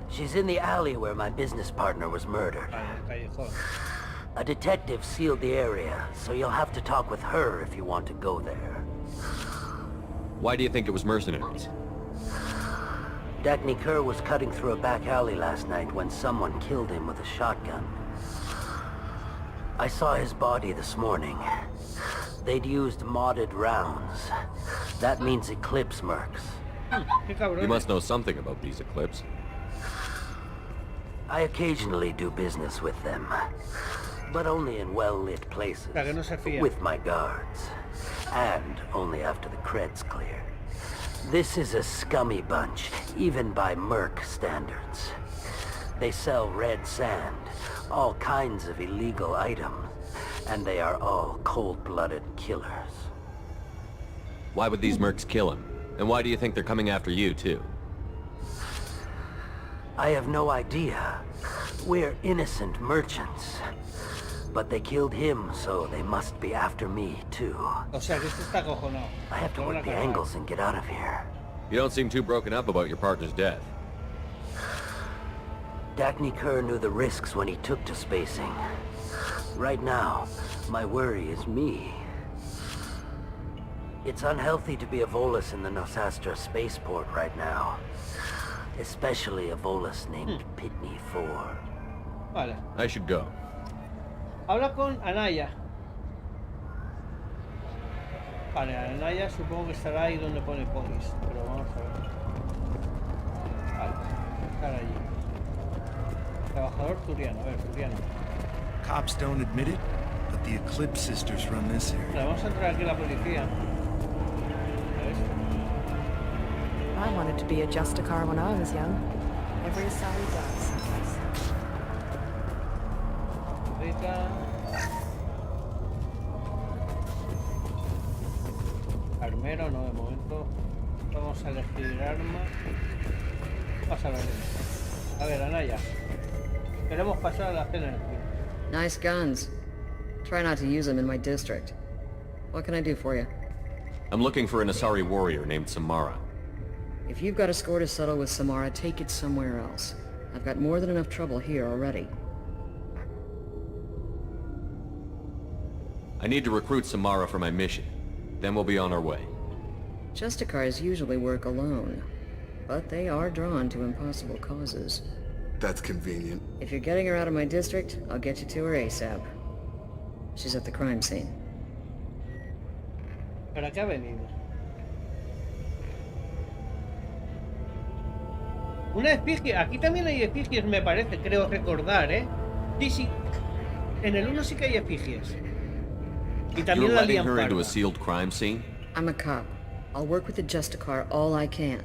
She's in the alley where my business partner was murdered. A detective sealed the area, so you'll have to talk with her if you want to go there. Why do you think it was mercenaries? Dagny Kerr was cutting through a back alley last night when someone killed him with a shotgun. I saw his body this morning. They'd used modded rounds. That means Eclipse mercs. You must know something about these Eclipse. I occasionally do business with them, but only in well-lit places, with my guards, and only after the cred's cleared. This is a scummy bunch, even by merc standards. They sell red sand, all kinds of illegal items, and they are all cold-blooded killers. Why would these mercs kill him? And why do you think they're coming after you, too? I have no idea. We're innocent merchants. But they killed him, so they must be after me, too. O sea, que este está acojonado. I have to work the angles and get out of here. You don't seem too broken up about your partner's death. Dagny Kerr knew the risks when he took to spacing. Right now, my worry is me. It's unhealthy to be a Volus in the Nosastra spaceport right now. Especially a Volus named Pitney 4. Vale. I should go. Habla con Anaya. Vale, Anaya supongo que estará ahí donde pone polis, pero vamos a ver. Vale, estar allí. Trabajador turiano, a ver, turiano. Cops don't admit it, but the Eclipse sisters run this area. Vale, vamos a entrar aquí a la policía. I wanted to be a Justicar when I was young. Every Asari does. Armero, no de momento. Vamos a elegir arma. Vamos a ver. A ver, Anaya. Queremos pasar a la cena. Nice guns. Try not to use them in my district. What can I do for you? I'm looking for an Asari warrior named Samara. If you've got a score to settle with Samara, take it somewhere else. I've got more than enough trouble here already. I need to recruit Samara for my mission. Then we'll be on our way. Justicars usually work alone, but they are drawn to impossible causes. That's convenient. If you're getting her out of my district, I'll get you to her ASAP. She's at the crime scene. ¿Para qué ha venido? Una efigie. Aquí también hay efigies, me parece, creo recordar, ¿eh? Sí, sí. En el 1 sí que hay efigies. Y también la lían parda. Into a sealed crime scene? I'm a cop. I'll work with the Justicar all I can.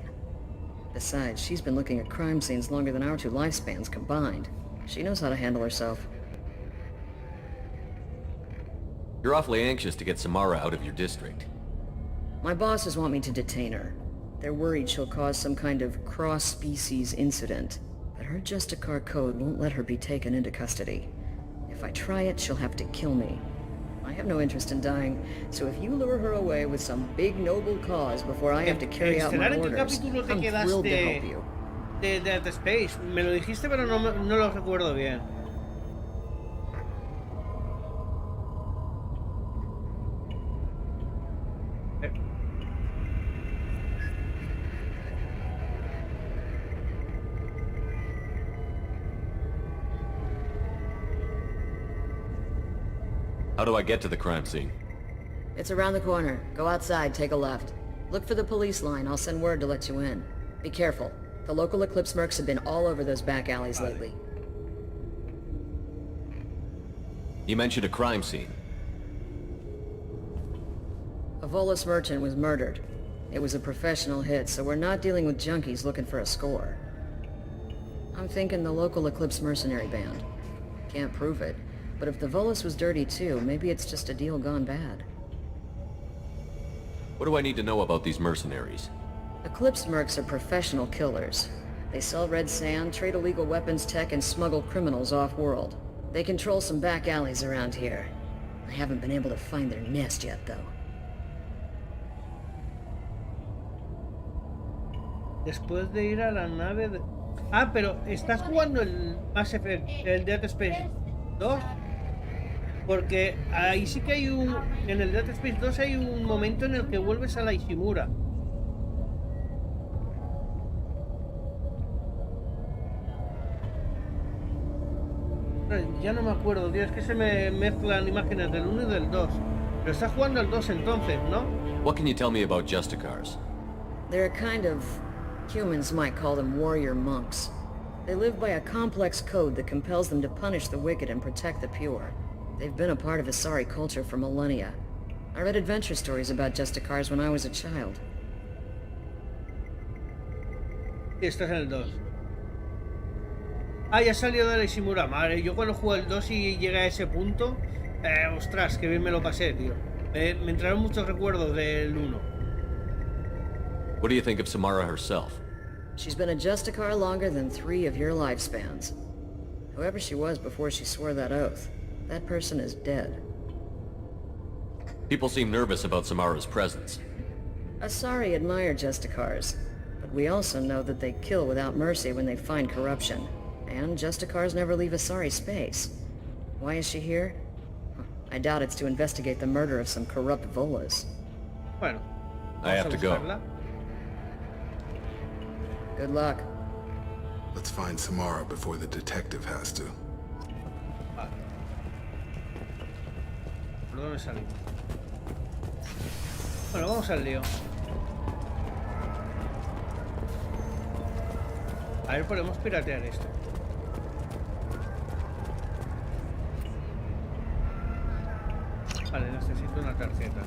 Besides, she's been looking at crime scenes longer than our 2 lifespans combined. She knows how to handle herself. You're awfully anxious to get Samara out of your district. My bosses want me to detain her. They're worried she'll cause some kind of cross-species incident, but her Justicar code won't let her be taken into custody. If I try it, she'll have to kill me. I have no interest in dying, so if you lure her away with some big noble cause before I have to carry out my orders, I'm thrilled to help you. De Dead Space, me lo dijiste pero no lo recuerdo bien. How do I get to the crime scene? It's around the corner. Go outside, take a left. Look for the police line. I'll send word to let you in. Be careful. The local Eclipse mercs have been all over those back alleys lately. You mentioned a crime scene. A Volus merchant was murdered. It was a professional hit, so we're not dealing with junkies looking for a score. I'm thinking the local Eclipse mercenary band. Can't prove it. But if the Volus was dirty too, maybe it's just a deal gone bad. What do I need to know about these mercenaries? Eclipse mercs are professional killers. They sell red sand, trade illegal weapons tech, and smuggle criminals off-world. They control some back alleys around here. I haven't been able to find their nest yet, though. Después de ir a la nave de... Ah, pero ¿estás jugando el Mass Effect, el Dead Space 2? Porque ahí sí que hay un... En el Dead Space 2 hay un momento en el que vuelves a la Ishimura. Ya no me acuerdo, tío, es que se me mezclan imágenes del 1 y del 2. Pero estás jugando al 2 entonces, ¿no? What can you tell me about Justicars? They're a kind of... humans might call them warrior monks. They live by a complex code that compels them to punish the wicked and protect the pure. They've been a part of Asari culture for millennia. I read adventure stories about Justicars when I was a child. Y estás en el 2. Ah, ya salió de la Ishimura. Madre, yo cuando jugué el 2 y llegué a ese punto... ostras, que bien me lo pasé, tío. Me entraron muchos recuerdos del 1. What do you think of Samara herself? She's been a Justicar longer than 3 of your lifespans. Whoever she was before she swore that oath, that person is dead. People seem nervous about Samara's presence. Asari admire Justicars, but we also know that they kill without mercy when they find corruption. And Justicars never leave Asari space. Why is she here? I doubt it's to investigate the murder of some corrupt Volus. Bueno. I have to go. Good luck. Let's find Samara before the detective has to. Vale. ¿Por dónde salimos? Bueno, vamos al lío. A ver, podemos piratear esto. Vale, necesito una tarjeta.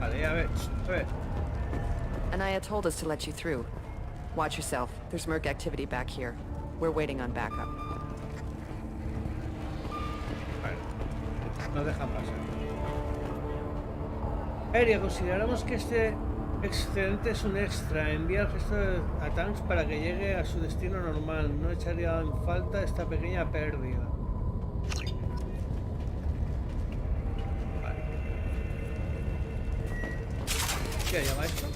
Vale, a ver. Anaya told us to let you through. Watch yourself. There's merc activity back here. We're waiting on backup. Vale. No dejan pasar. Aérea, consideramos que este excedente es un extra. Envía el resto a tanks para que llegue a su destino normal. No echaría en falta esta pequeña pérdida. Vale. ¿Qué llama esto?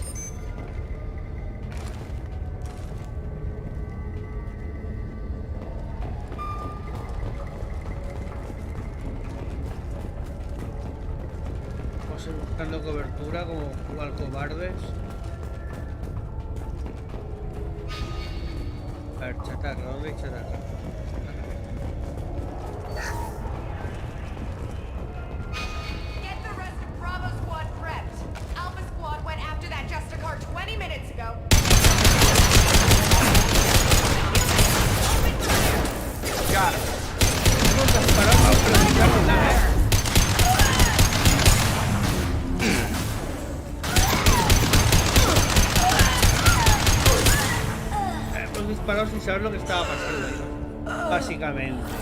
Buscando cobertura como jugar cobardes. A ver, chatarra, ¿dónde hay chatarra? Get the rest of Bravo Squad prepped. Alpha Squad went after that Justicar 20 minutes ago. Got him. No estás parando, pero disparado sin saber lo que estaba pasando ahí, básicamente.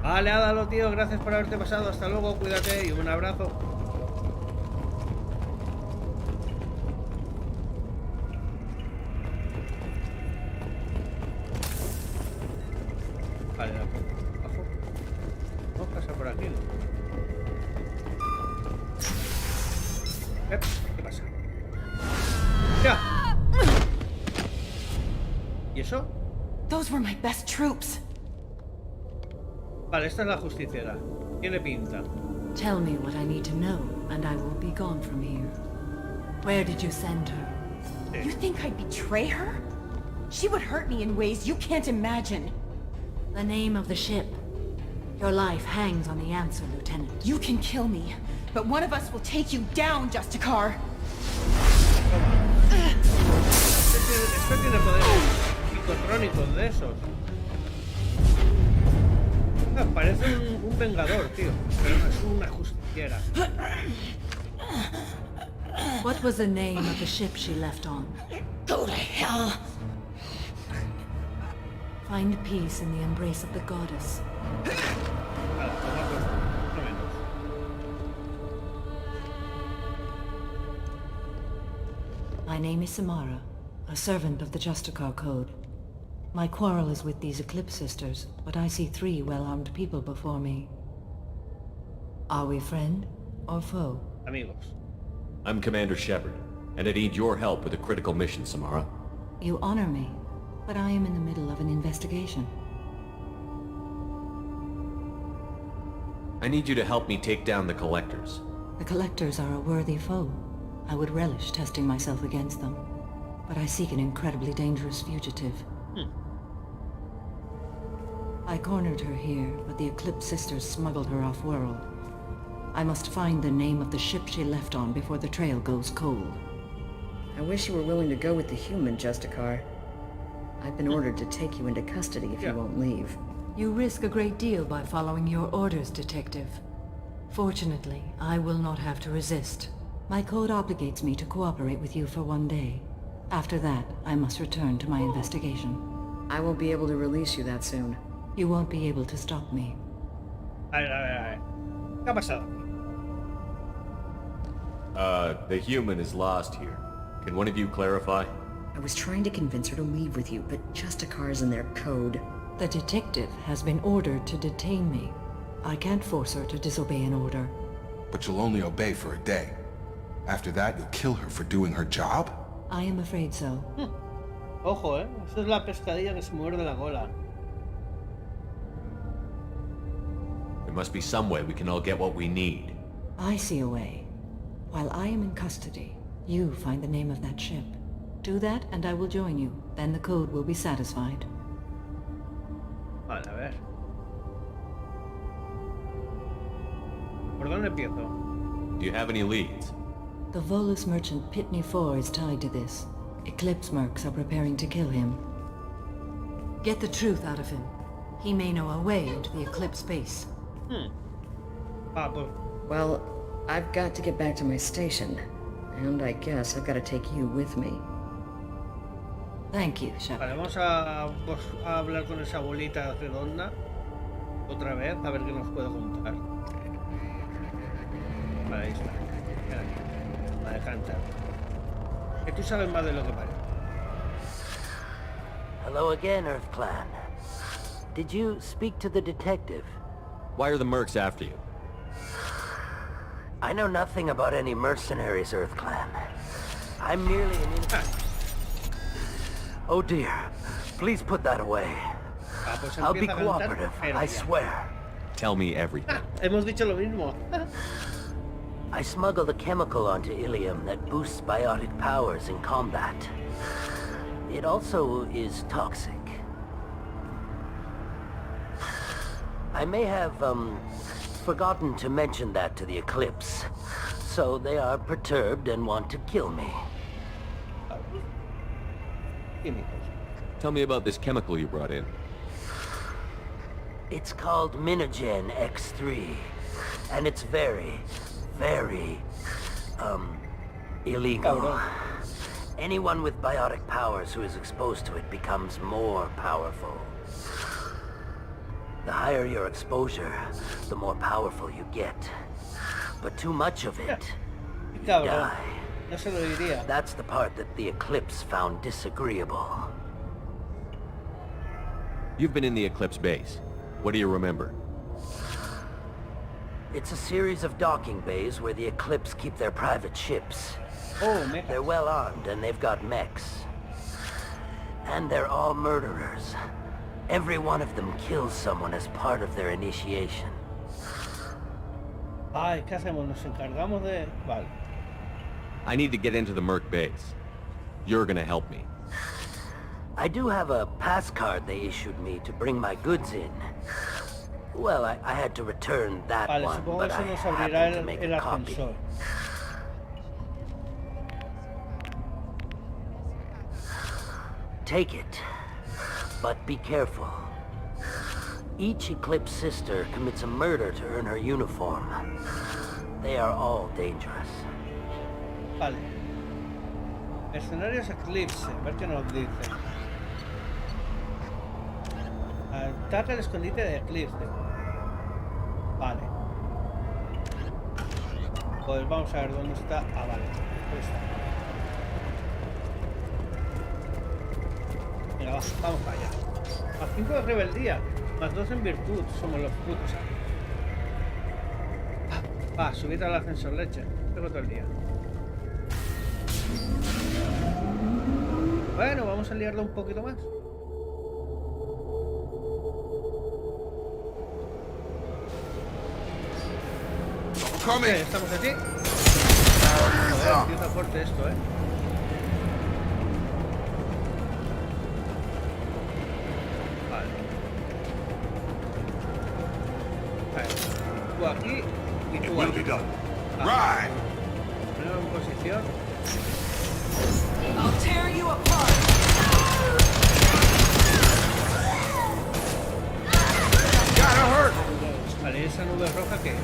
Vale, Ádalo, tío, gracias por haberte pasado, hasta luego, cuídate y un abrazo. Vale, abajo. Vamos a pasar por aquí, ¿no? ¿Qué pasa? ¡Ya! ¿Y eso? Those were my best troops. Vale, esta es la justiciera. Tiene pinta. Tell me what I need to know, and I will be gone from here. Where did you send her? You think I'd betray her? She would hurt me in ways you can't imagine. The name of the ship. Your life hangs on the answer, Lieutenant. You can kill me, but one of us will take you down, Justicar. Esto tiene poderes psicotrónicos de esos. Parece un vengador, tío. Pero no es una justiciera. What was the name of the ship she left on? Go to hell. Find peace in the embrace of the goddess. My name is Samara, a servant of the Justicar Code. My quarrel is with these Eclipse Sisters, but I see 3 well-armed people before me. Are we friend or foe? Amigos. I'm Commander Shepard, and I need your help with a critical mission, Samara. You honor me, but I am in the middle of an investigation. I need you to help me take down the Collectors. The Collectors are a worthy foe. I would relish testing myself against them, but I seek an incredibly dangerous fugitive. I cornered her here, but the Eclipse Sisters smuggled her off-world. I must find the name of the ship she left on before the trail goes cold. I wish you were willing to go with the human, Justicar. I've been ordered to take you into custody if you won't leave. You risk a great deal by following your orders, Detective. Fortunately, I will not have to resist. My code obligates me to cooperate with you for 1 day. After that, I must return to my investigation. I won't be able to release you that soon. You won't be able to stop me. A ver. ¿Qué ha pasado? The human is lost here. Can one of you clarify? I was trying to convince her to leave with you, but Justicar's in their code. The detective has been ordered to detain me. I can't force her to disobey an order. But you'll only obey for a day. After that, you'll kill her for doing her job? I am afraid so. Ojo, esa es la pescadilla que se muerde la cola. There must be some way we can all get what we need. I see a way. While I am in custody, you find the name of that ship. Do that and I will join you. Then the code will be satisfied. Vale, a ver. ¿Por dónde empiezo? Do you have any leads? The Volus merchant Pitney 4 is tied to this. Eclipse mercs are preparing to kill him. Get the truth out of him. He may know a way into the Eclipse base. Well, I've got to get back to my station. And I guess I've got to take you with me. Thank you, Shepard. Vale, vamos a hablar con esa bolita redonda otra vez, a ver qué nos puede contar. Vale, ahí está. Espera aquí. Vale, canta. Que tú sabes más de lo que parece. Hello again, Earth Clan. Did you speak to the detective? Why are the mercs after you? I know nothing about any mercenaries, Earth Clan. I'm merely an Oh dear. Please put that away. I'll be cooperative, I swear. Tell me everything. Hemos dicho lo mismo. I smuggled a chemical onto Ilium that boosts biotic powers in combat. It also is toxic. I may have, forgotten to mention that to the Eclipse. So they are perturbed and want to kill me. Tell me about this chemical you brought in. It's called Minogen X3. And it's very, very, illegal. Anyone with biotic powers who is exposed to it becomes more powerful. The higher your exposure, the more powerful you get. But too much of it, you die. That's the part that the Eclipse found disagreeable. You've been in the Eclipse base. What do you remember? It's a series of docking bays where the Eclipse keep their private ships. Oh, mechas. They're well armed and they've got mechs. And they're all murderers. Every one of them kills someone as part of their initiation. Ay, ¿qué hacemos? Nos encargamos de... Vale. I need to get into the merc base. You're gonna help me. I do have a pass card they issued me to bring my goods in. Well, I had to return that one, but I happened to make a copy. Take it, but be careful. Each Eclipse sister commits a murder to earn her uniform. They are all dangerous. Vale. Escenarios Eclipse, a ver qué nos dice. Ataca el escondite de Eclipse. Vale. Pues vamos a ver dónde está. Ah, vale. Ahí está. Venga, vamos para allá. Más 5 de rebeldía, más 2 en virtud. Somos los putos. Subid al ascensor, leche. Tengo todo el día. Bueno, vamos a liarlo un poquito más. Okay, estamos aquí. Joder, empieza fuerte esto, Vale. Tú aquí y tú aquí. Primero en posición. I'll tear you apart. Vale, esa nube roja, ¿qué es?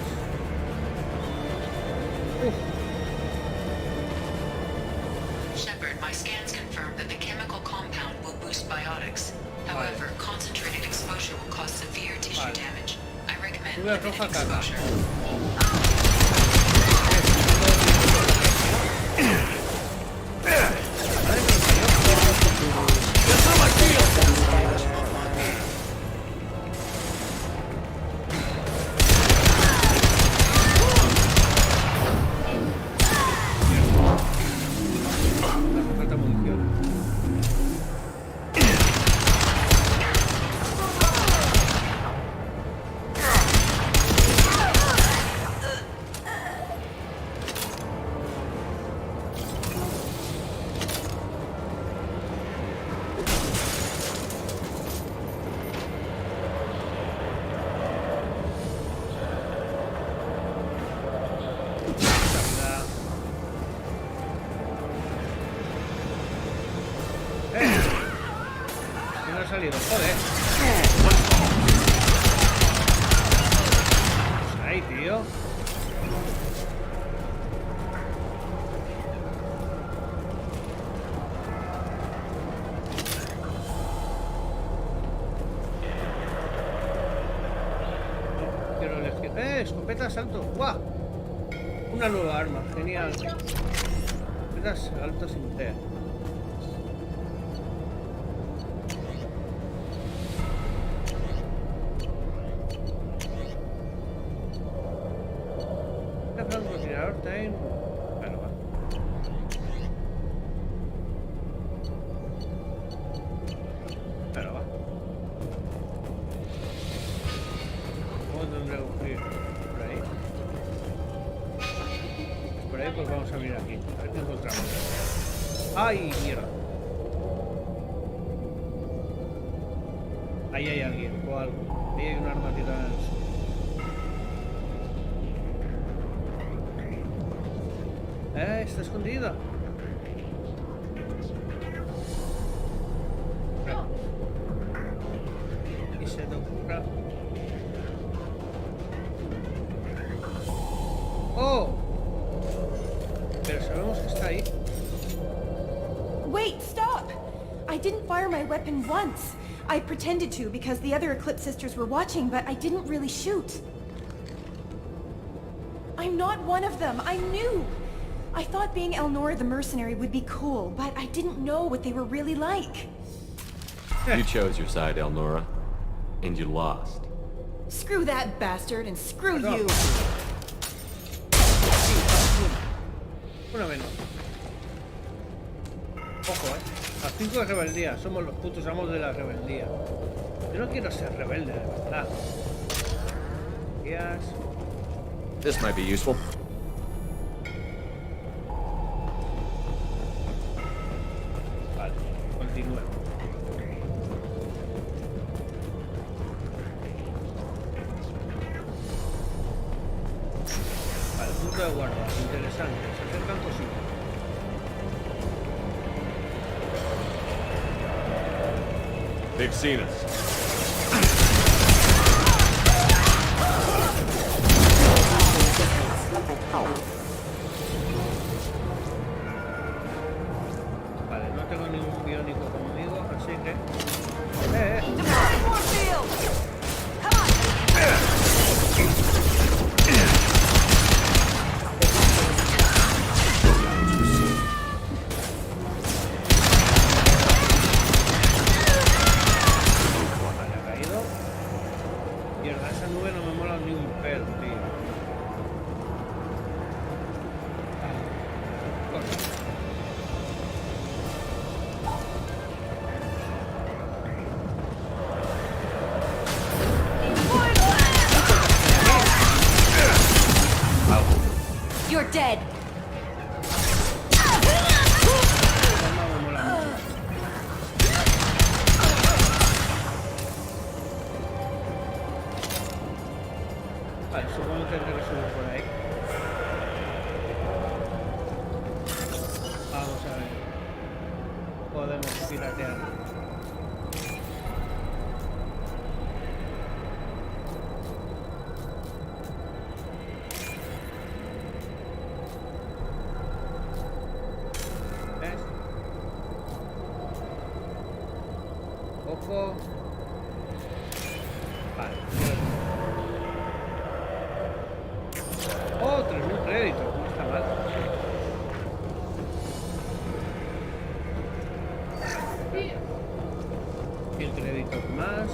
Shepard, my scans confirm that the chemical compound will boost biotics. However, concentrated exposure will cause severe tissue damage. I recommend limited exposure. salido, joder. Ahí, tío. Quiero elegir. Escopeta de asalto. ¡Guau! Una nueva arma, genial. Escopeta de asalto sin T. Francotirador time. Bueno, va. Pero va. ¿Cómo tendré que cumplir? Por ahí. Por ahí pues vamos a venir aquí. A ver qué encontramos. ¡Ay, mierda! Ahí hay alguien o algo. Ahí hay un arma tirada en el suelo. Está escondida. Y se te ocurra. ¡Oh! Pero sabemos que está ahí. Wait, stop! I didn't fire my weapon once. I pretended to because the other Eclipse sisters were watching, but I didn't really shoot. I'm not one of them. I'm new. I thought being Elnora the mercenary would be cool, but I didn't know what they were really like. You chose your side, Elnora, and you lost. Screw that bastard and screw you. Una menos. Ojo, A 5 de rebeldía. Somos los putos amos de la rebeldía. Yo no quiero ser rebelde, de verdad. Guías. This might be useful. Vale, continúa. Vale, punto de guardia. Interesante. Se acercan cositas. They've seen us. Vale, no tengo ningún biónico conmigo, así que... Vale, ha caído. Mierda, esa nube no me mola ni un pelo, tío. You're dead. Vale, supongo que tendré que subir por ahí. Vamos a ver. Podemos piratear. ¿Ves? Ojo. Vale. Oh, 3000 créditos, no está mal. Y el crédito más.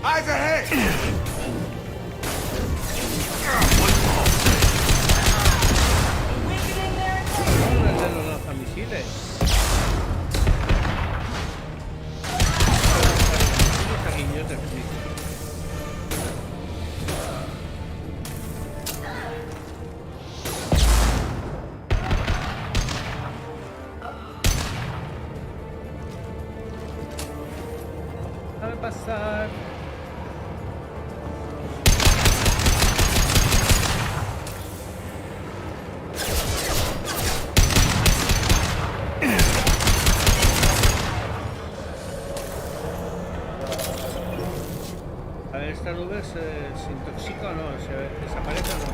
Eyes ahead! Vamos a hacer los lanzamisiles. Unos guiñotes, sí. Déjame pasar. ver, esta nube se intoxica o no, se desaparece o no.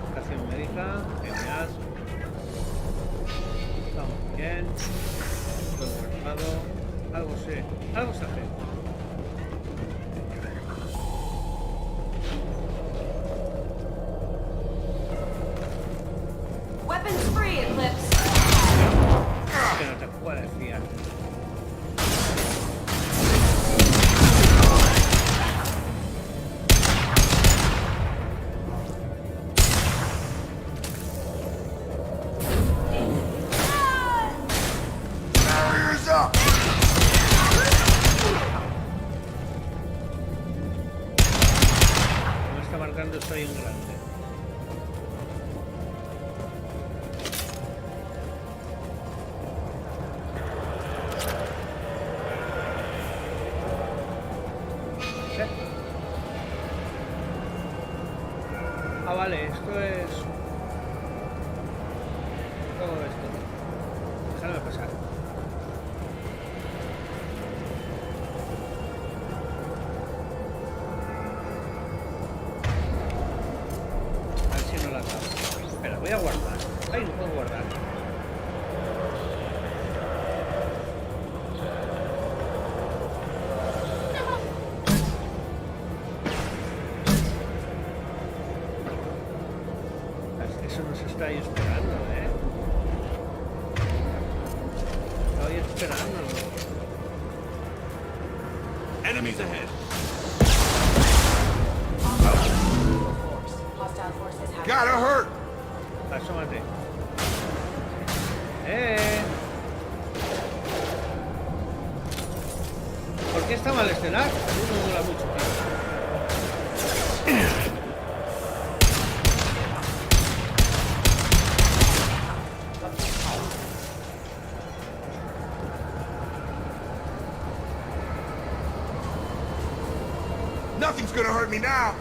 Estación médica, genial. Estamos bien. Todo guardado. Algo se hace. Weapons free, Eclipse. Que no te puedes fiar. Barriers up! Me está marcando esto ahí en grande. Ah, vale, esto es... todo esto. Déjame pasar. A ver si no la acabo. Espera, voy a guardar. Ay, no puedo guardar. Eso nos está ahí esperando, ¿eh? Está ahí esperando. Enemies ahead. Gotta hurt! Asómate. ¿Por qué está mal estelar? A mí me mola mucho, tío. Nothing's gonna hurt me now!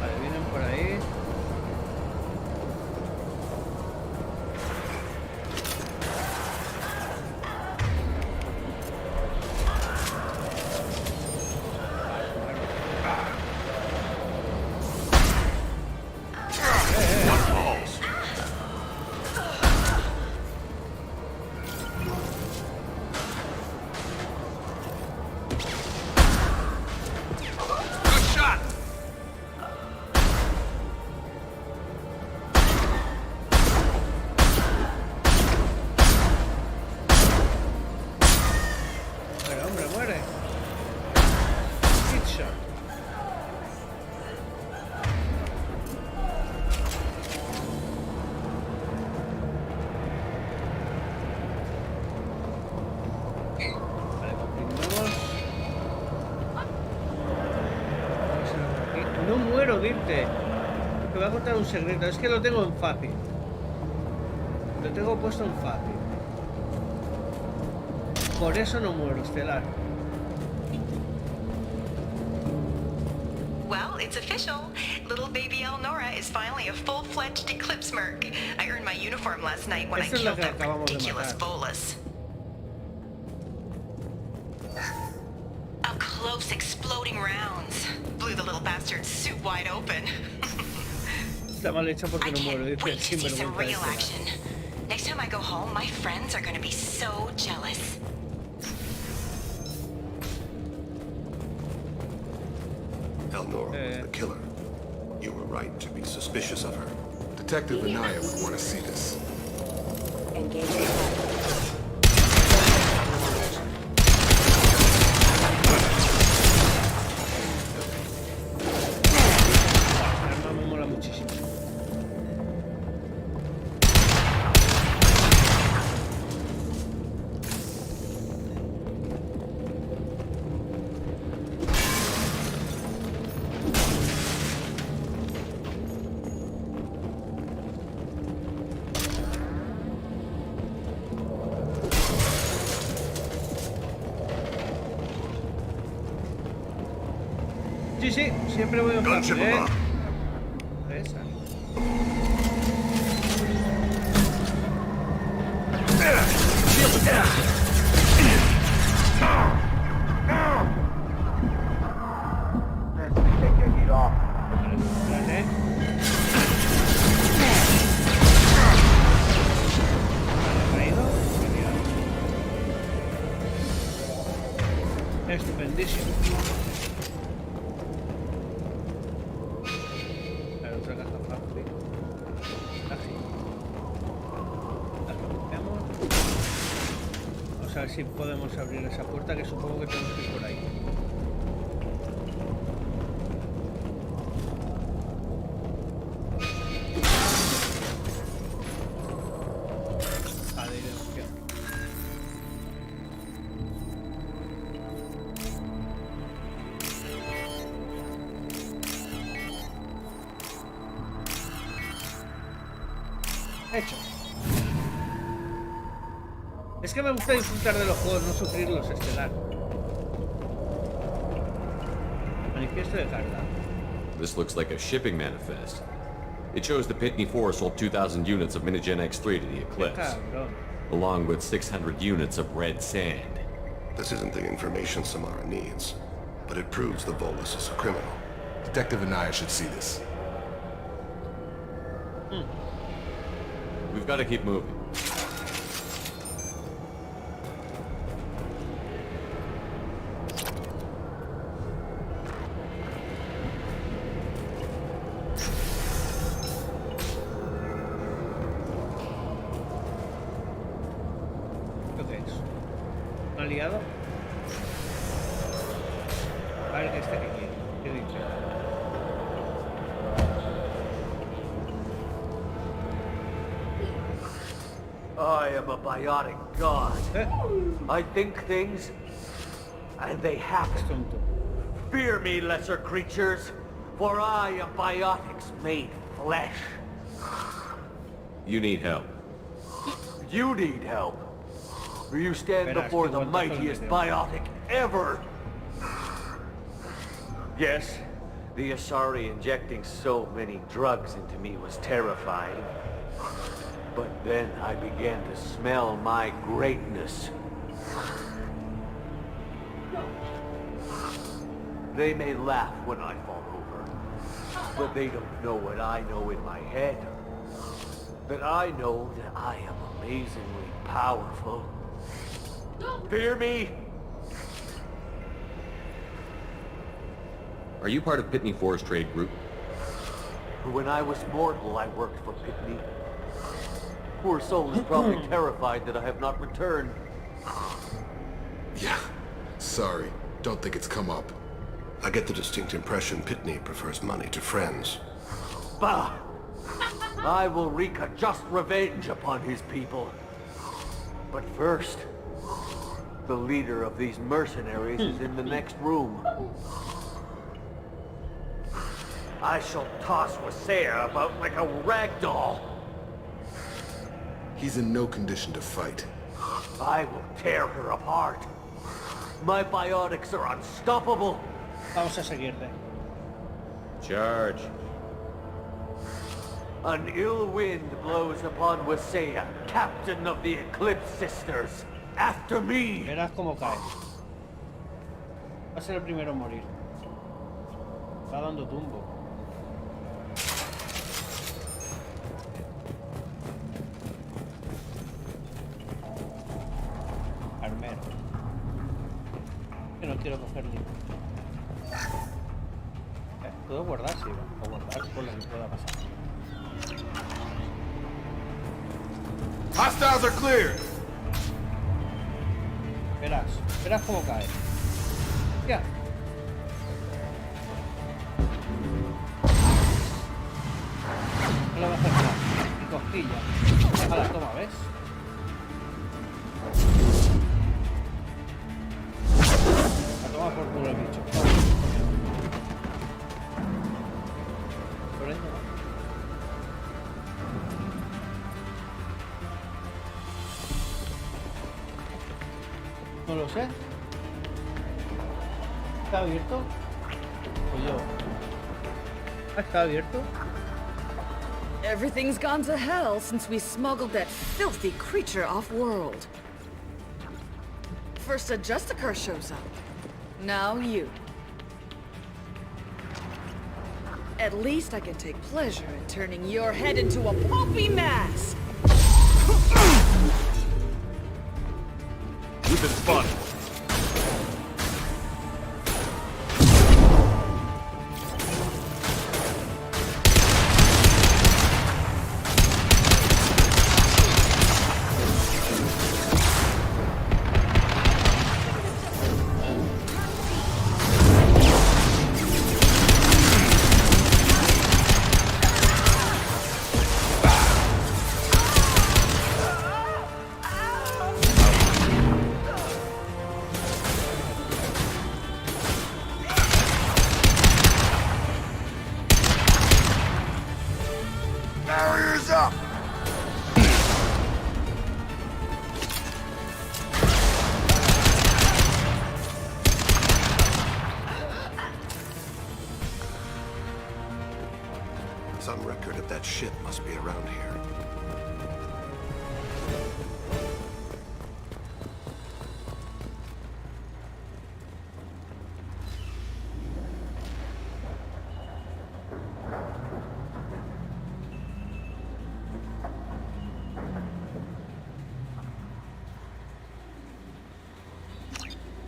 Vale, vienen por ahí. No muero, Dirte. Te voy a contar un secreto. Es que lo tengo en fácil. Lo tengo puesto en fácil. Por eso no muero, Estelar. Well, it's official. Little baby Elnora is finally a full-fledged Eclipse merc. I earned my uniform last night when I killed that ridiculous bolus. Up close, exploding rounds. Blew the little bastard's suit wide open. Está mal hecho porque no muero. Wait to see some real action. Next time I go home, my friends are gonna be so jealous. Elnora was the killer. You were right to be suspicious of her. Detective Anaya would want to see this. Me mola muchísimo. Sí, sí, siempre voy en fácil, ¿eh? Esa. ver si podemos abrir esa puerta, que supongo que tenemos que ir por ahí. Vale, iremos bien. Hecho. Es que me gusta disfrutar de los juegos, no sufrirlos, Estelar. Manifiesto de carga. This looks like a shipping manifest. It shows the Pitney Force sold 2,000 units of Minigen X3 to the Eclipse, along with 600 units of red sand. This isn't the information Samara needs, but it proves the Volus is a criminal. Detective and I should see this. We've got to keep moving. ¿Qué es? ¿Un aliado? A ver qué está aquí. ¿Qué dice? I am a biotic god. I think things, and they happen. Fear me, lesser creatures, for I am biotics made flesh. You need help. You need help. You stand before the mightiest biotic ever. Yes, the Asari injecting so many drugs into me was terrifying. But then I began to smell my greatness. They may laugh when I fall over, but they don't know what I know in my head. That I know that I am amazingly powerful. Fear me? Are you part of Pitney Forest Trade Group? When I was mortal, I worked for Pitney. Poor soul is probably terrified that I have not returned. Yeah. Sorry. Don't think it's come up. I get the distinct impression Pitney prefers money to friends. Bah! I will wreak a just revenge upon his people. But first, the leader of these mercenaries is in the next room. I shall toss Wasea about like a rag doll. He's in no condition to fight. I will tear her apart. My biotics are unstoppable. Vamos a seguirte. Charge. An ill wind blows upon Wasea, captain of the Eclipse Sisters. After me. Verás cómo cae. Va a ser el primero en morir. Está dando tumbo. Armero. Que no quiero coger ni. ¿Puedo guardar? Sí, o guardar por lo que pueda pasar. Hostiles are cleared. Verás cómo cae. Ya. No lo va a hacer nada. Y cosquilla. Ahora, toma, ¿ves? A tomar por culo el bicho. Por ahí no. No lo sé. ¿Está abierto? O yo. ¿Está abierto? Everything's gone to hell since we smuggled that filthy creature off-world. First a Justicar shows up. Now you. At least I can take pleasure in turning your head into a pulpy mass! You've been spotted.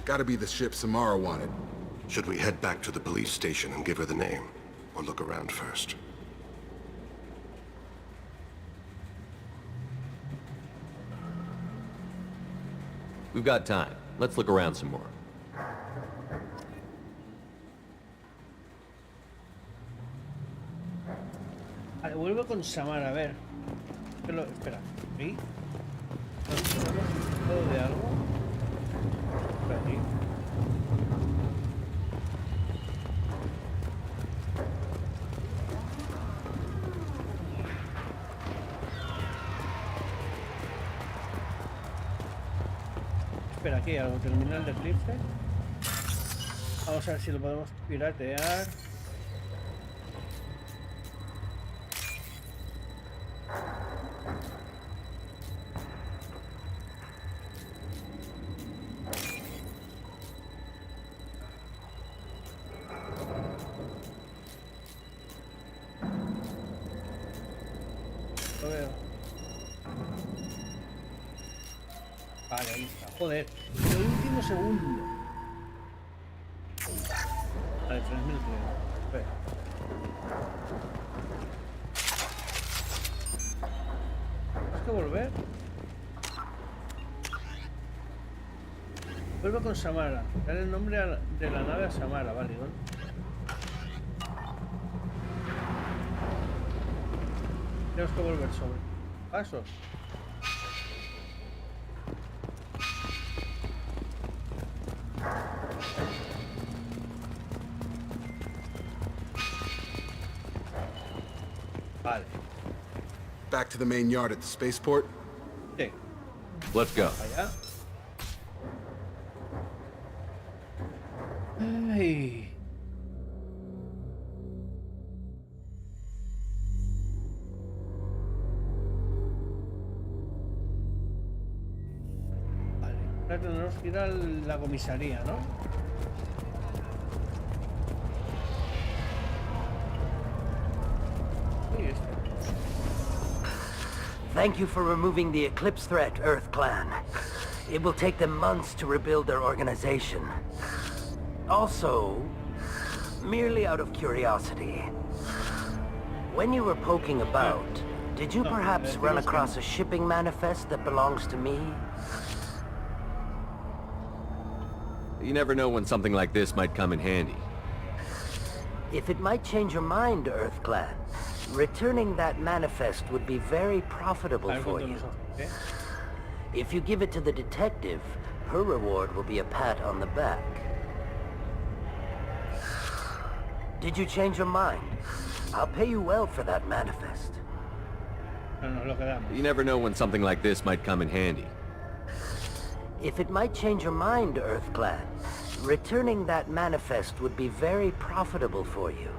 Gotta be the ship Samara wanted. Should we head back to the police station and give her the name? Or look around first? We've got time. Let's look around some more. Vale, vuelvo con Samara, a ver. Espera, ¿ahí? ¿Todo de algo? Por aquí. Espera, aquí hay algo. Terminal de eclipse. Vamos a ver si lo podemos piratear. Lo veo. Vale, ahí está. Joder, el último segundo. Vale, 3000 creo. Espera. ¿Tienes que volver? Vuelvo con Samara. Dale el nombre de la nave a Samara, vale, ¿no? Tenemos que volver sobre pasos. Vale. Back to the main yard at the spaceport? Sí. Let's go. Allá. Ay. Vale. Ahora tenemos que ir a la comisaría, ¿no? Thank you for removing the Eclipse threat, Earth Clan. It will take them months to rebuild their organization. Also, merely out of curiosity, when you were poking about, did you perhaps run across a shipping manifest that belongs to me? You never know when something like this might come in handy. If it might change your mind, Earth Clan, returning that manifest would be very profitable for you. If you give it to the detective, her reward will be a pat on the back. Did you change your mind? I'll pay you well for that manifest. You never know when something like this might come in handy. If it might change your mind, Earth Clan, returning that manifest would be very profitable for you.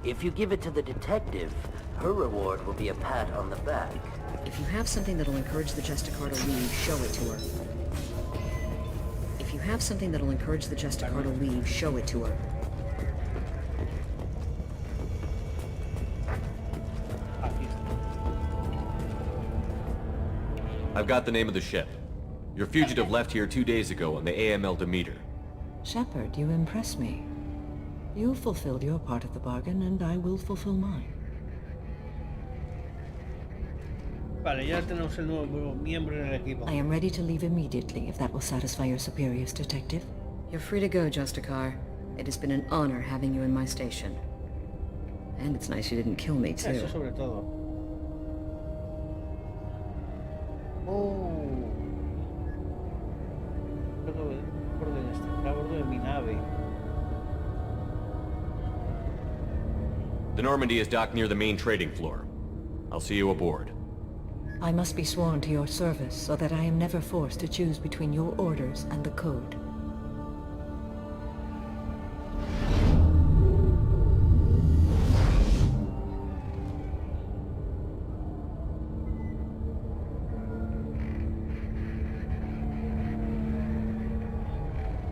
If you give it to the detective, her reward will be a pat on the back. If you have something that'll encourage the Justicar to leave, show it to her. If you have something that'll encourage the Justicar to leave, show it to her. I've got the name of the ship. Your fugitive left here 2 days ago on the AML Demeter. Shepard, you impress me. You fulfilled your part of the bargain, and I will fulfill mine. Vale, ya tenemos el nuevo miembro en el equipo. I am ready to leave immediately, if that will satisfy your superiors, Detective. You're free to go, Justicar. It has been an honor having you in my station. And it's nice you didn't kill me, too. Eso sobre todo. Oh. Está a bordo de mi nave. The Normandy is docked near the main trading floor. I'll see you aboard. I must be sworn to your service so that I am never forced to choose between your orders and the Code.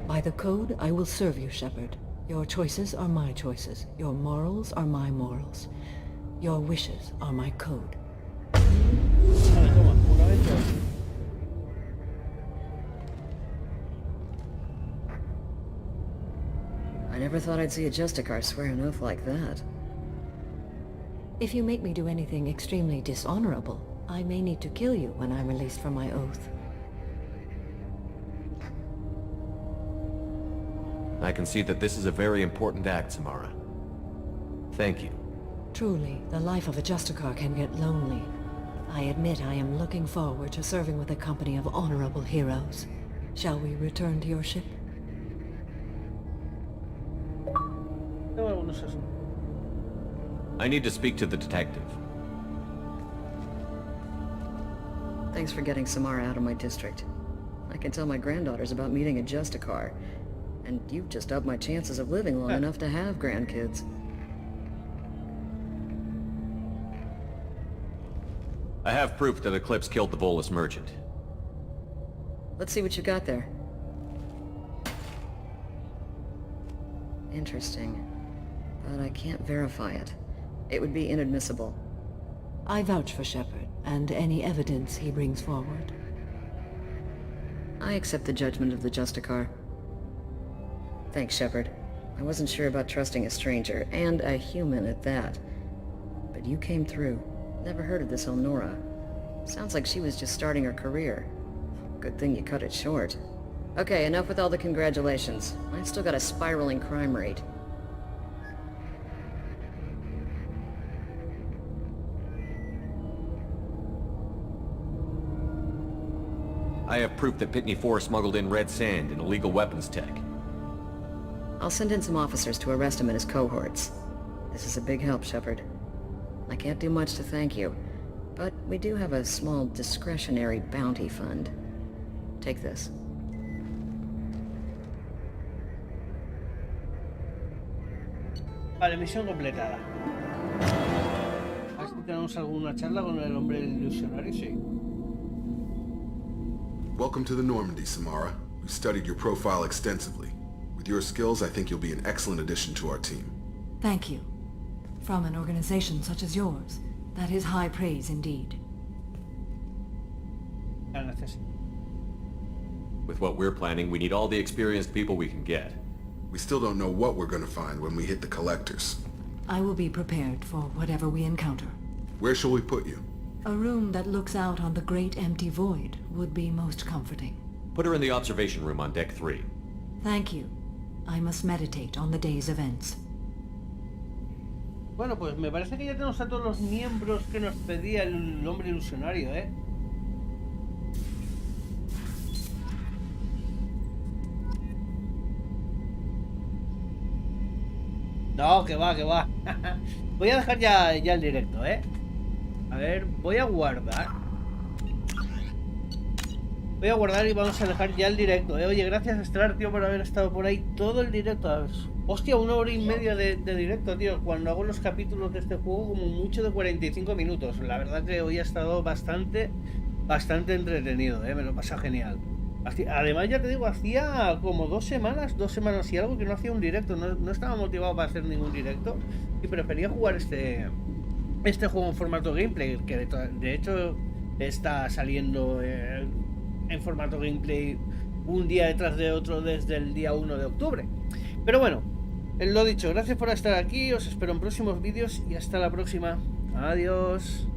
By the Code, I will serve you, Shepard. Your choices are my choices. Your morals are my morals. Your wishes are my code. Never thought I'd see a Justicar swear an oath like that. If you make me do anything extremely dishonorable, I may need to kill you when I'm released from my oath. I can see that this is a very important act, Samara. Thank you. Truly, the life of a Justicar can get lonely. I admit I am looking forward to serving with a company of honorable heroes. Shall we return to your ship? I need to speak to the detective. Thanks for getting Samara out of my district. I can tell my granddaughters about meeting a Justicar, and you've just upped my chances of living long enough to have grandkids. I have proof that Eclipse killed the Volus merchant. Let's see what you got there. Interesting. But I can't verify it. It would be inadmissible. I vouch for Shepard, and any evidence he brings forward. I accept the judgment of the Justicar. Thanks, Shepard. I wasn't sure about trusting a stranger, and a human at that. But you came through. Never heard of this Elnora. Sounds like she was just starting her career. Good thing you cut it short. Okay, enough with all the congratulations. I've still got a spiraling crime rate. I have proof that Pitney 4 smuggled in red sand and illegal weapons tech. I'll send in some officers to arrest him and his cohorts. This is a big help, Shepard. I can't do much to thank you, but we do have a small discretionary bounty fund. Take this. Vale, misión completada. A ver si tenemos alguna charla con el hombre ilusionario, sí. Welcome to the Normandy, Samara. We studied your profile extensively. With your skills, I think you'll be an excellent addition to our team. Thank you. From an organization such as yours, that is high praise indeed. Gracias. With what we're planning, we need all the experienced people we can get. We still don't know what we're gonna find when we hit the collectors. I will be prepared for whatever we encounter. Where shall we put you? A room that looks out on the great empty void would be most comforting. Put her in the observation room on deck 3. Thank you. I must meditate on the day's events. Bueno, pues me parece que ya tenemos a todos los miembros que nos pedía el hombre ilusionario, ¿eh? No, que va, que va. Voy a dejar ya el directo, ¿eh? A ver, voy a guardar. Voy a guardar y vamos a dejar ya el directo, ¿eh? Oye, gracias Estelar, tío, por haber estado por ahí todo el directo. Hostia, 1 hora y media de directo, tío. Cuando hago los capítulos de este juego, como mucho de 45 minutos. La verdad que hoy ha estado bastante entretenido, ¿eh? Me lo he pasado genial. Además, ya te digo, hacía como 2 semanas y algo que no hacía un directo. No estaba motivado para hacer ningún directo y prefería jugar este juego en formato gameplay, que de hecho está saliendo en formato gameplay un día detrás de otro desde el día 1 de octubre. Pero bueno, lo dicho, gracias por estar aquí, os espero en próximos vídeos y hasta la próxima. Adiós.